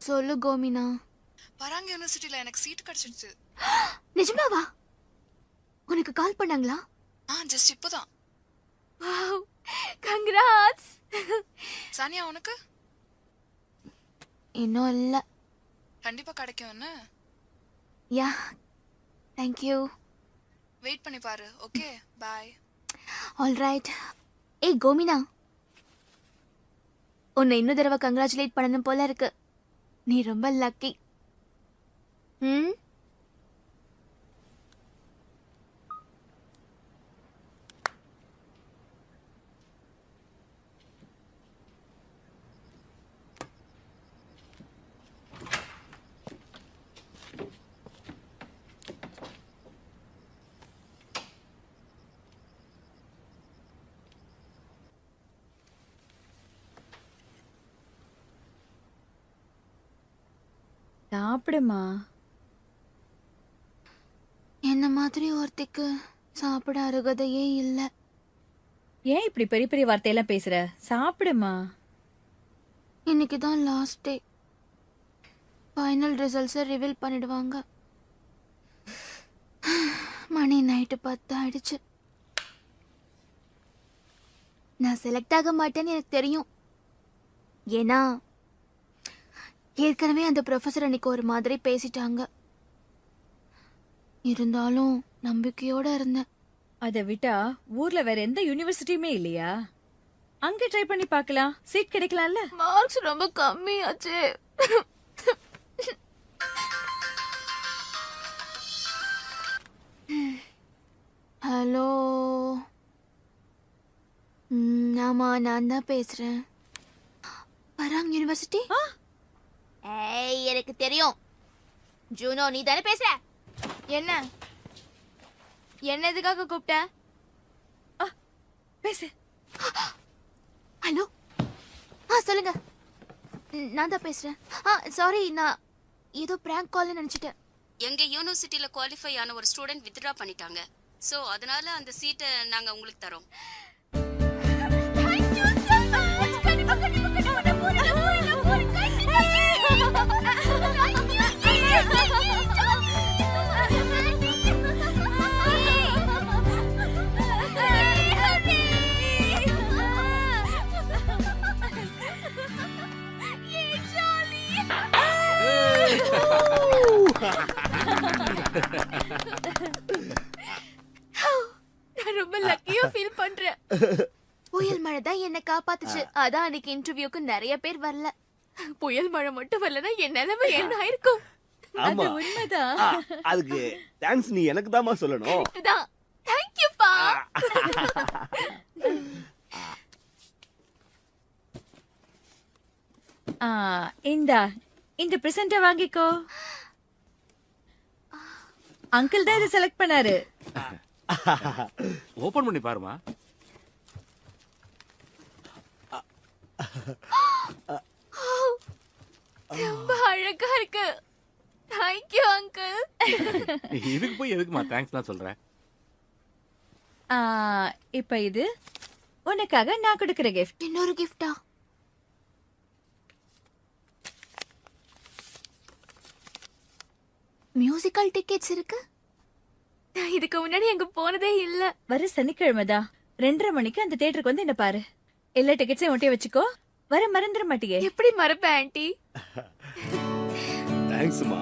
B: சொல்லு கோமினா.
O: பராங் யூனிவர்சிட்டில எனக்கு சீட் கிடைச்சிடுச்சு.
B: நிஜமாவா? உனக்கு கால் பண்ணாங்களா?
O: ஜஸ்ட் இப்போதான்.
B: Wow, congrats.
O: சானியா உனக்கு?
B: இன்னும் இல்ல.
O: கண்டிப்பா கிடைக்கும்னு.
B: யா, தேங்க் யூ.
O: வெயிட் பண்ணி பாரு. Okay, bye.
B: All right. ஏய் கோமினா, உன்னை இன்னொரு தடவை கங்க்ராச்சுலேட் பண்ணணும் போல இருக்கு. நீ ரொம்ப லக்கி. ம்,
D: சாப்பிடுமா.
B: என்ன மாதிரி ஒருத்திக்கு சாப்பிட அருகதையே இல்ல.
D: ஏன் இப்படி பெரிய பெரிய வார்த்தையெல்லாம் பேசுற? சாப்பிடுமா.
B: இன்னைக்கு தான் லாஸ்ட் டே. ஃபைனல் ரிசல்ட்ஸை ரிவீல் பண்ணிடுவாங்க. மணி நைட்டு 10 ஆயிடுச்சு. நான் செலக்ட் ஆக மாட்டேன்னு எனக்கு தெரியும். ஏன்னா ஏற்கனவே அந்த ப்ரொஃபஸர் அன்னைக்கு ஒரு மாதிரி பேசிட்டாங்க. இருந்தாலும் நம்பிக்கையோட இருந்தேன்.
D: அதை விட்டா ஊர்ல வேற எந்த யூனிவர்சிட்டியுமே இல்லையா? அங்க ட்ரை பண்ணி பார்க்கலாம், சீட் கிடைக்கலாம்ல.
B: மார்க்ஸ் ரொம்ப கம்மியாச்சு. ஹலோ, ஆமா நான் தான் பேசுறேன். பராங் யூனிவர்சிட்டி? ஏய், எனக்கு தெரியும். ஜூனோ, நீ தானே பேசுற?
E: என்ன என்ன எதுக்காக கூப்பிட்ட?
D: பேசு.
B: ஹலோ, சொல்லுங்க. நான் தான் பேசுறேன். சாரி, நான் ஏதோ பிராங்க் கால்னு நினைச்சிட்டேன்.
K: எங்க யூனிவர்சிட்டியில குவாலிஃபை ஆன ஒரு ஸ்டூடெண்ட் வித்ட்ரா பண்ணிட்டாங்க. சோ அதனால அந்த சீட்டை நாங்க உங்களுக்கு தரோம்.
B: நான் ரொம்ப லக்கியா ஃபீல் பண்றேன். புயல் மழை தான் என்ன காப்பாத்துச்சு. அதான் அன்னைக்கு இன்டர்வியூக்கு நிறைய பேர் வரல. புயல் மழை மட்டும் வரலனா என் நிலைமை என்ன ஆயிருக்கும்?
C: ஆமா,
D: உண்மைதான்.
C: அதுக்கு தேங்க்ஸ் நீ எனக்கு தாமா சொல்லணும்.
B: இதுதான். Thank you பா.
D: இந்த பிரசன்ட வாங்கிக்கோ. அங்கிள் தான் இதை செலக்ட் பண்ணாரு.
L: ஓபன் பண்ணி பாருமா.
E: ரொம்ப அழகா இருக்கு. Thank you uncle.
L: இதுக்கு போய் எதுக்குமா தேங்க்ஸ்லாம் சொல்ற?
D: இப்ப இது உனக்காக நான் கொடுக்கிற கிஃப்ட்.
B: இன்னொரு கிஃப்டா? மியூசிக்கல் டிக்கெட்ஸ் இருக்கு.
E: நான் இதுக்கு முன்னாடி அங்க போனதே இல்ல.
D: வர சனிக்கிழமைதான் 2:30 மணிக்கு அந்த தியேட்டருக்கு வந்து என்ன பாரு. எல்லா டிக்கெட்ஸையும் ஒட்டிய வச்சுக்கோ. வர மறந்துட மாட்டியே.
E: எப்படி மறப்பேன் ஆண்டி?
C: தேங்க்ஸ்மா.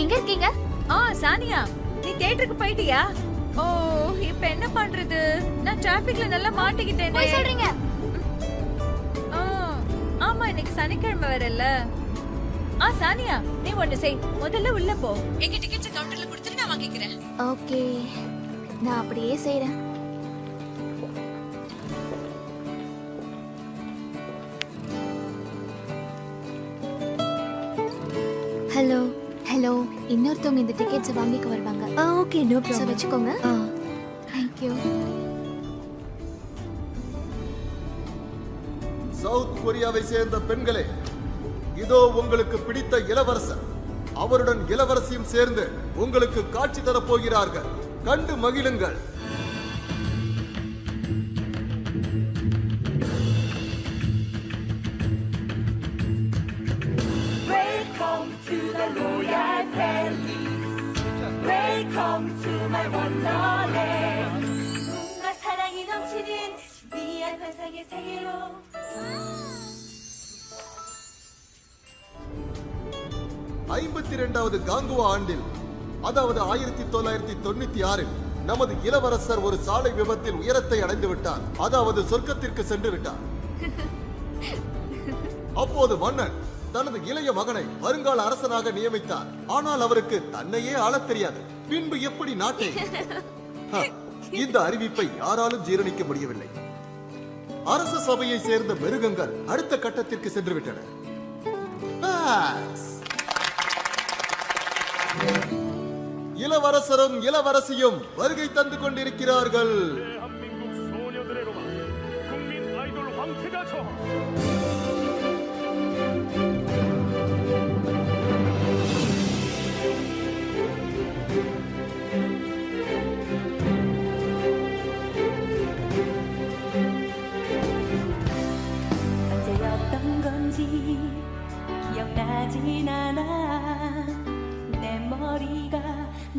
B: எங்க இருக்கீங்க?
D: சானியா, நீ தியேட்டருக்கு போயிட்டியா? ஓ, இப்ப என்ன பண்றது? நான் டிராபிக்ல நல்லா மாட்டிக்கிட்டேன்.
B: போய் சொல்றீங்க?
D: ஆமா, இன்னைக்கு சனிக்கிழமை வரல. சானியா, நீ ஒண்ணு செய். முதல்ல உள்ள போ. எங்க டிக்கெட்ஸ் கவுண்டர்ல கொடுத்துட்டு நான் வாங்கிக்கிறேன்.
B: ஓகே, நான் அப்படியே செய்றேன். ஹலோ ஹலோ, இன்னொருத்தவங்க இந்த டிக்கெட்ஸ் வாங்கிக்க வருவாங்க.
D: Okay, no problem.
B: வச்சுக்கோங்க. Thank you.
I: சவுத் கொரியாவை சேர்ந்த பெண்களே, இதோ உங்களுக்கு பிடித்த இளவரசர். அவருடன் இளவரசியும் சேர்ந்து உங்களுக்கு காட்சி தரப் போகிறார்கள். கண்டு மகிழுங்கள்.
P: Welcome to the royal palace. Welcome to my wonderland. 뭔가 사랑이 넘치는 미안 환상의 세계로.
I: 52வது காங்குவா ஆண்டில், அதாவது 1996 நமது இளவரசர் ஒரு சாலை விபத்தில் உயரத்தை அடைந்து விட்டார். அதாவது சொர்க்கத்திற்கு சென்று விட்டார். அப்போது மன்னன் தனது இளைய மகனை வருங்கால அரசனாக நியமித்தார். ஆனால் அவருக்கு தன்னையே ஆளத் தெரியாது. பின்பு எப்படி நாட்டை? இந்த அறிவிப்பை யாராலும் ஜீரணிக்க முடியவில்லை. அரச சபையை சேர்ந்த மிருகங்கள் அடுத்த கட்டத்திற்கு சென்று விட்டன. இளவரசரும் இளவரசியும் வருகை தந்து கொண்டிருக்கிறார்கள்.
P: 언제였던 건지 기억나진 않아. 내 머리가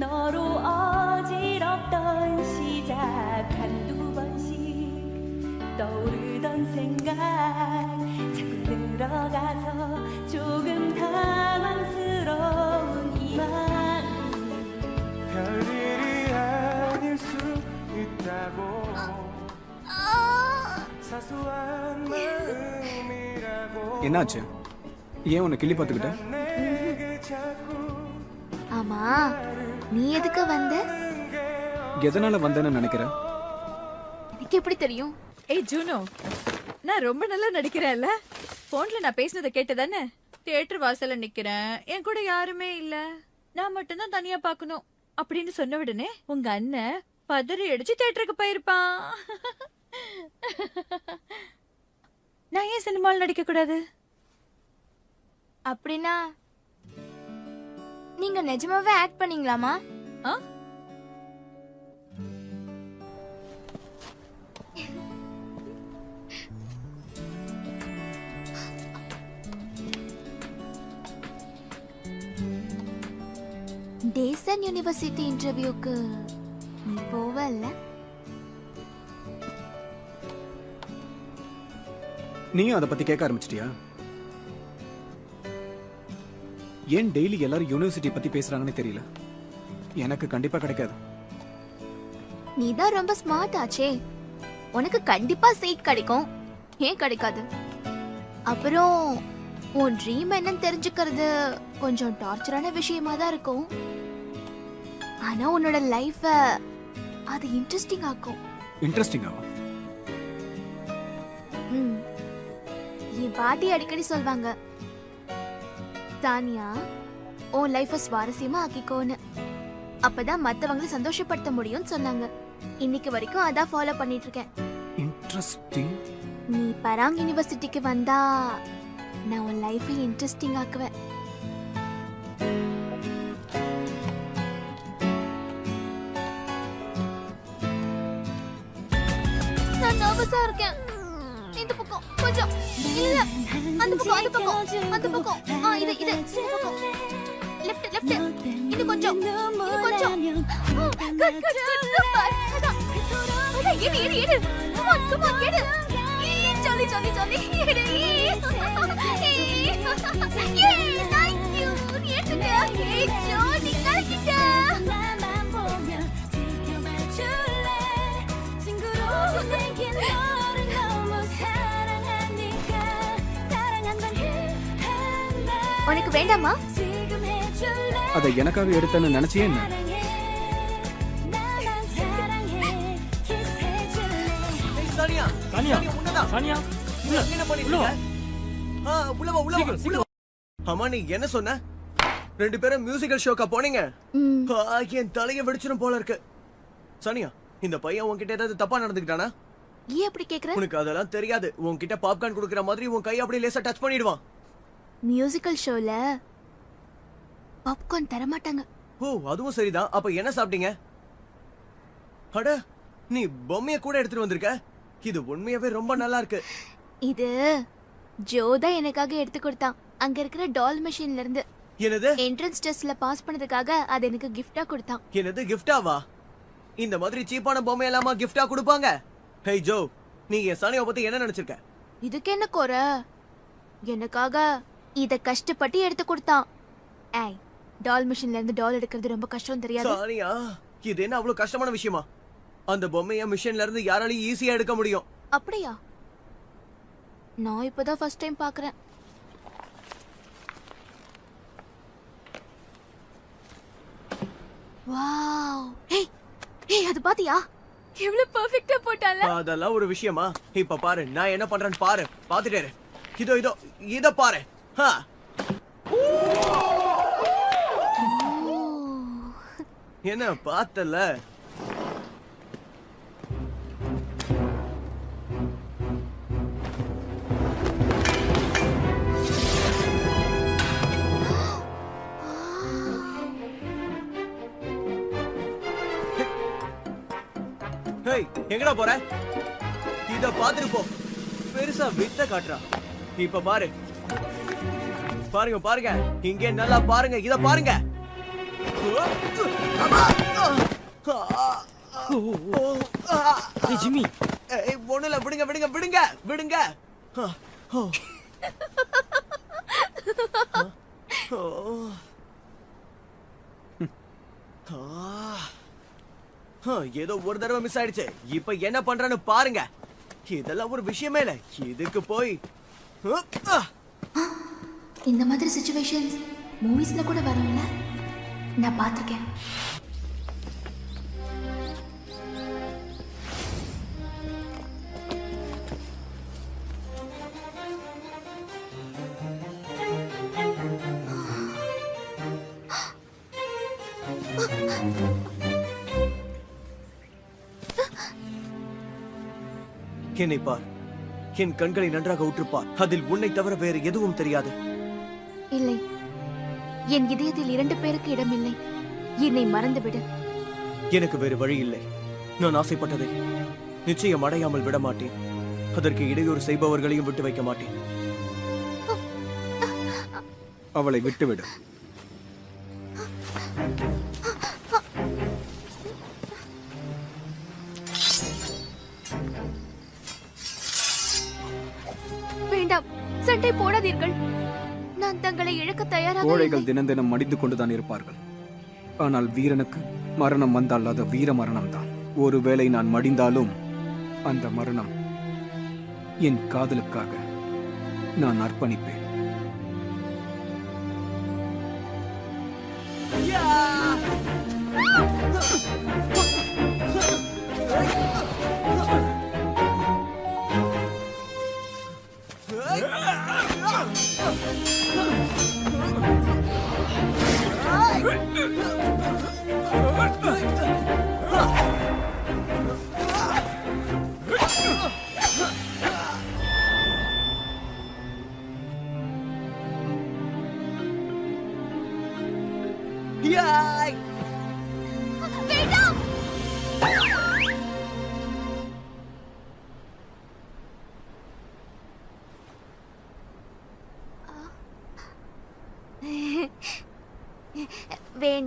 P: 너로 어지럽던 시작 한두 번씩 떠오르던 생각 자꾸 들어가서 조금 당황스러운 이만.
Q: 별일이 아닐 수 있다고. 사소한 마음이라고.
A: என்னாச்சு? ஏன் உன்னை கிள்ளி பார்த்துக்கிட்ட?
B: ஆமா, நீ எதுக்கு வந்த?
A: எதனால வந்தேன்னு நினைக்கிற?
B: எனக்கு எப்படி தெரியும்?
D: ஏய் ஜூனோ, நான் ரொம்ப நல்லா நடிக்கிறேன்ல. போன்ல நான் பேசினதை கேட்டதானே? தியேட்டர் வாசல்ல நிக்கிறேன், என் கூட யாருமே இல்ல, நான் மட்டும் தான் தனியா பார்க்கணும் அப்படின்னு சொன்ன உடனே உங்க அண்ணன் பதறி அடிச்சு தியேட்டருக்கு போயிருப்பான். நான் ஏன் சினிமாவில் நடிக்க கூடாது?
B: அப்படின்னா நீங்க நிஜமாவே ஆக்ட் பண்ணீங்களாமா? டேசன் யூனிவர்சிட்டி இன்டர்வியூக்கு நீ போவல்ல?
A: நீயும் அதை பத்தி கேட்க ஆரம்பிச்சிட்டியா? ஏன் டெய்லி எல்லாரும் யூனிவர்சிட்டி பத்தி பேசுறாங்கன்னு தெரியல. எனக்கு கண்டிப்பா கிடைக்காது.
B: நீ தான் ரொம்ப ஸ்மார்ட் ஆச்சே, உனக்கு கண்டிப்பா சீட் கிடைக்கும். ஏன் கிடைக்காது? அப்புறம் உன் ட்ரீம் என்னன்னு தெரிஞ்சுக்கிறது கொஞ்சம் டார்ச்சரான விஷயமா தான் இருக்கும். ஆனா உன்னோட லைஃப அது இன்ட்ரெஸ்டிங் ஆக்கும்.
A: இன்ட்ரெஸ்டிங் ஆகும்.
B: என் பாட்டி அடிக்கடி சொல்வாங்க, தானியா உன் லைஃப சுவாரஸ்யமா ஆக்கிக்கோன்னு. அப்பதான் மத்தவங்களை சந்தோஷப்படுத்த முடியும்னு சொன்னாங்க. இன்னைக்கு வரைக்கும் அதான் ஃபாலோ பண்ணிட்டு இருக்கேன்.
A: இன்ட்ரெஸ்டிங்.
B: நீ பராங் யூனிவர்சிட்டிக்கு வந்தா நான் உன் லைஃபை இன்ட்ரெஸ்டிங் ஆக்குவேன். நான் நர்வஸா இருக்கேன். இந்த பக்கம் கொஞ்சம் இல்ல, அந்த பக்கம் அந்த பக்கம் அந்த பக்கம் இது இந்த பக்கம் லெஃப்ட் லெஃப்ட் இது கொஞ்சம் கட் சூப்பர். அதான் எடு எடு எடு. கம் ஆன் எடு. ஜாலி ஜாலி ஜாலி எடு. Thank you. நீ எடுத்துட்ட. ஜாலி கலக்கிட்ட. உனக்கு வேண்டாமா?
A: அதை எனக்காக எடுத்தேன்னு நினைச்சியே என்ன?
G: சானியா
A: சானியா
G: உன்னதான்
A: சானியா
G: என்ன பண்ணிட்டு இருக்க? உள்ள வா உள்ள வா. அம்மா நீ என்ன சொன்ன? ரெண்டு பேரும் மியூசிக்கல் ஷோக்கா போனீங்க? என் தலைய வெடிச்சிரும் போல இருக்கு. சானியா இந்த பையன் உன்கிட்ட ஏதாவது தப்பா நடந்துக்கிட்டானா?
B: ஏன் அப்படி கேக்குற?
G: உனக்கு அதெல்லாம் தெரியாது. உன்கிட்ட பாப்கார்ன் குடுக்குற மாதிரி உன் கையை அப்படியே லேசா டச் பண்ணிடுவான்.
B: மியூசிக்கல் ஷோல பாப்கார்ன் தர மாட்டாங்க.
G: ஓ அதுவும் சரிதான். அப்ப என்ன சாப்பிட்டீங்க? அட நீ பொம்மைய கூட எடுத்துட்டு வந்திருக்க. இது உண்மையாவே ரொம்ப நல்லா இருக்கு.
B: இது ஜோதா எனக்காக எடுத்து கொடுத்தான். அங்க இருக்கிற டால் மெஷின்ல இருந்து.
G: என்னது?
B: என்ட்ரன்ஸ் டெஸ்ட்ல பாஸ் பண்ணதுக்காக அது எனக்கு கிஃப்டா கொடுத்தான்.
G: என்னது கிஃப்டாவா? இந்த மாதிரி சீப்பான பொம்மை எல்லாமா கிஃப்டா கொடுப்பாங்க? ஹேய் ஜோ, நீ என் சானியை பத்தி என்ன நினைச்சிருக்க?
B: இதுக்கு என்ன குறை? எனக்காக இத கஷ்டப்பட்டு எடுத்து கொடுத்தான். ஏய், டால் மெஷின்ல இருந்து டால் எடுக்கிறது ரொம்ப கஷ்டம் தெரியாது?
G: சானியா, இது என்ன அவ்வளவு கஷ்டமான விஷயமா? அந்த பொம்மைய மிஷின்ல இருந்து யாராலையும் ஈஸியா எடுக்க முடியும்.
B: அப்படியா? நான் இப்பதான் ஃபர்ஸ்ட் டைம் பார்க்கறேன். வாவ்! ஏய், ஏய் அது பாத்தியா? எவ்வளவு பெர்ஃபெக்ட்டா போட்டால?
G: அதெல்லாம் ஒரு விஷயமா? இப்ப பாரு நான் என்ன பண்றேன்னு பாரு. பாத்துட்டே இரு. இத பாரு. என்ன பார்த்தல? ஹேய், எங்கடா போற? இத பாத்துட்டு போ. பெருசா வித்த காட்டுறா. இப்ப பாரு. பாருங்க பாருங்க. இங்க நல்லா பாருங்க. இத பாருங்க.
A: ஜிம்மி,
G: ஒண்ணுல விடுங்க விடுங்க விடுங்க விடுங்க. ஏதோ ஒரு தடவை மிஸ் ஆயிடுச்சு. இப்ப என்ன பண்றேன்னு பாருங்க. இதெல்லாம் ஒரு விஷயமே இல்ல. இதுக்கு போய்
M: இந்த மாதிரி சிச்சுவேஷன்ஸ் மூவிஸ்ல கூட வரும்ல, நான் பார்த்திருக்கேன்.
G: என்னை பார். என் கண்களை நன்றாக உற்றுப்பார். அதில் உன்னை தவிர வேறு எதுவும் தெரியாது.
B: இல்லை, என் இதயத்தில் 2 பேருக்கு இடமில்லை. என்னை மறந்துவிடு.
G: எனக்கு வேறு வழி இல்லை. நான் ஆசைப்பட்டதை நிச்சயம் அடையாமல் விட மாட்டேன். அதற்கு இடையூறு செய்பவர்களையும் விட்டு வைக்க மாட்டேன்.
A: அவளை விட்டுவிடு.
B: வேண்டாம், சண்டை போடாதீர்கள். நான் தங்களை இழக்க தயாராக இல்லை.
A: கோழைகள் தினம் தினம் மடிந்து கொண்டுதான் இருப்பார்கள். ஆனால் வீரனுக்கு மரணம் வந்தால் அது வீர மரணம் தான். ஒருவேளை நான் மடிந்தாலும் அந்த மரணம் என் காதலுக்காக நான் அர்ப்பணிப்பேன்.
G: Yeah!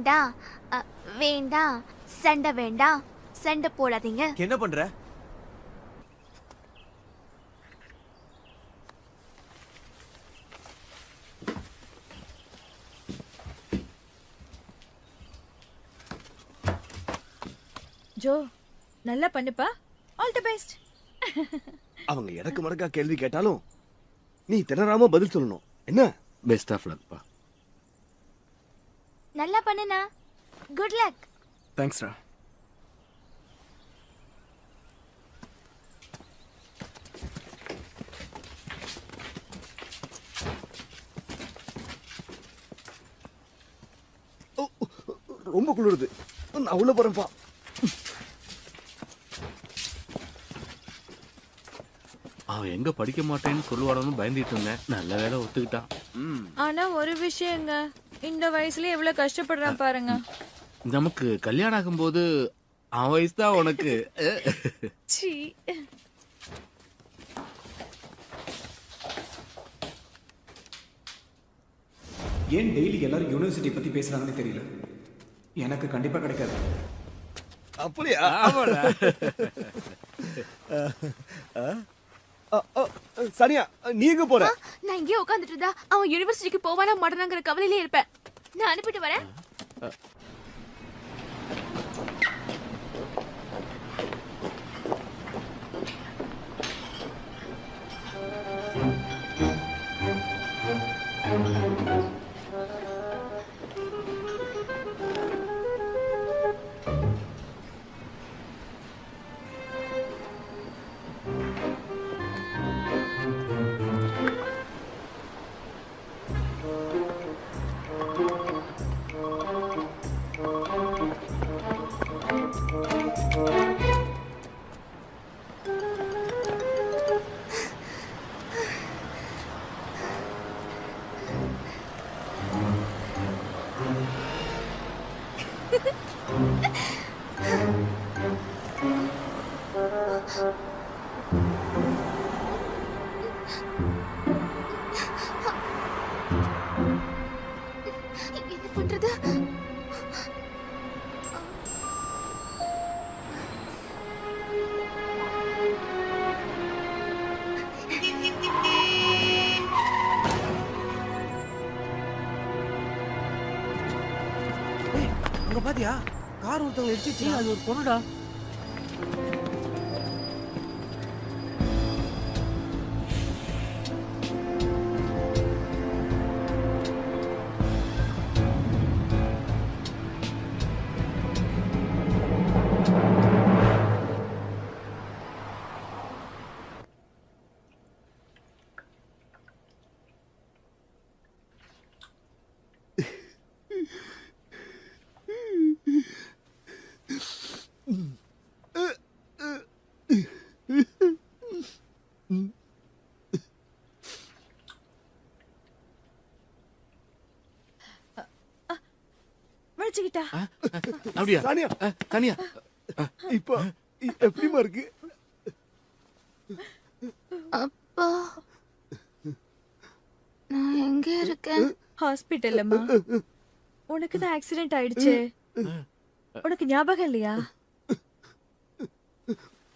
B: வேண்டாம் வேண்டாம், சண்டை வேண்டாம், சண்டை போடாதீங்க.
G: என்ன பண்ற?
D: ஜோ நல்லா பண்ணுப்பா. All the best.
C: அவங்க எடக்கு மடக்கா கேள்வி கேட்டாலும் நீ திணறாம பதில் சொல்லணும். என்ன?
L: பெஸ்ட் ஆஃப் லக் பா.
B: நல்லா பண்ணுனா. Good luck.
A: தேங்க்ஸ் ரா.
C: ரொம்ப குளிருது. நான் உள்ள போறேன்ப்பா.
L: அவன் எங்க படிக்க மாட்டேன்னு சொல்லுவானு பயந்துட்டு இருந்தேன். நல்ல வேலை ஒத்துக்கிட்டான்.
D: ஆனா ஒரு விஷயங்க, இந்த வயசுல எவ்வளவு கஷ்டப்படுறான் பாருங்க.
L: நமக்கு கல்யாணம் ஆகும்போது அவன் வயசு தான் உனக்கு.
D: சீ.
A: ஏன் டெய்லி எல்லாரும் யூனிவர்சிட்டி பத்தி பேசுறாங்கன்னு தெரியல. எனக்கு கண்டிப்பா கிடைக்காது.
C: அப்படியா? சனியா, நீ எங்க போற?
B: நான் இங்கே உட்காந்துட்டு இருந்தா அவன் யூனிவர்சிட்டிக்கு போவானா மாட்டானாங்கிற கவலையிலே இருப்பேன். நான் அனுப்பிட்டு வரேன். என்ன பண்றது?
G: அங்க பாத்தியா? கார் ஒருத்தவங்க இடிச்சிச்சு. அது ஒரு பொண்ணுடா.
D: வச்சுக்கிட்டா.
L: அப்படியா?
C: சானியா,
L: சானியா,
C: இப்போ எப்படிமா இருக்கு?
M: அப்பா, நான் எங்க இருக்கேன்?
D: ஹாஸ்பிட்டல்லம்மா. உனக்கு தான் ஆக்சிடென்ட் ஆயிடுச்சு. உனக்கு ஞாபகம் இல்லையா?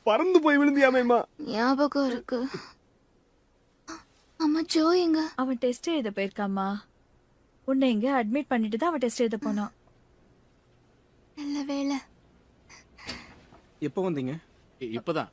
C: பறந்து போய் விழுந்தியாமேம்மா.
M: ஞாபகம் இருக்கு. அம்மா, ஜோ எங்க?
D: அவன் டெஸ்ட் எழுத போயிருக்காம்மா. உன்னை இங்க அட்மிட் பண்ணிட்டு தான் அவன் டெஸ்ட் எழுத போனான்.
M: நல்ல வேளை.
A: எப்போ வந்தீங்க?
L: இப்பதான்.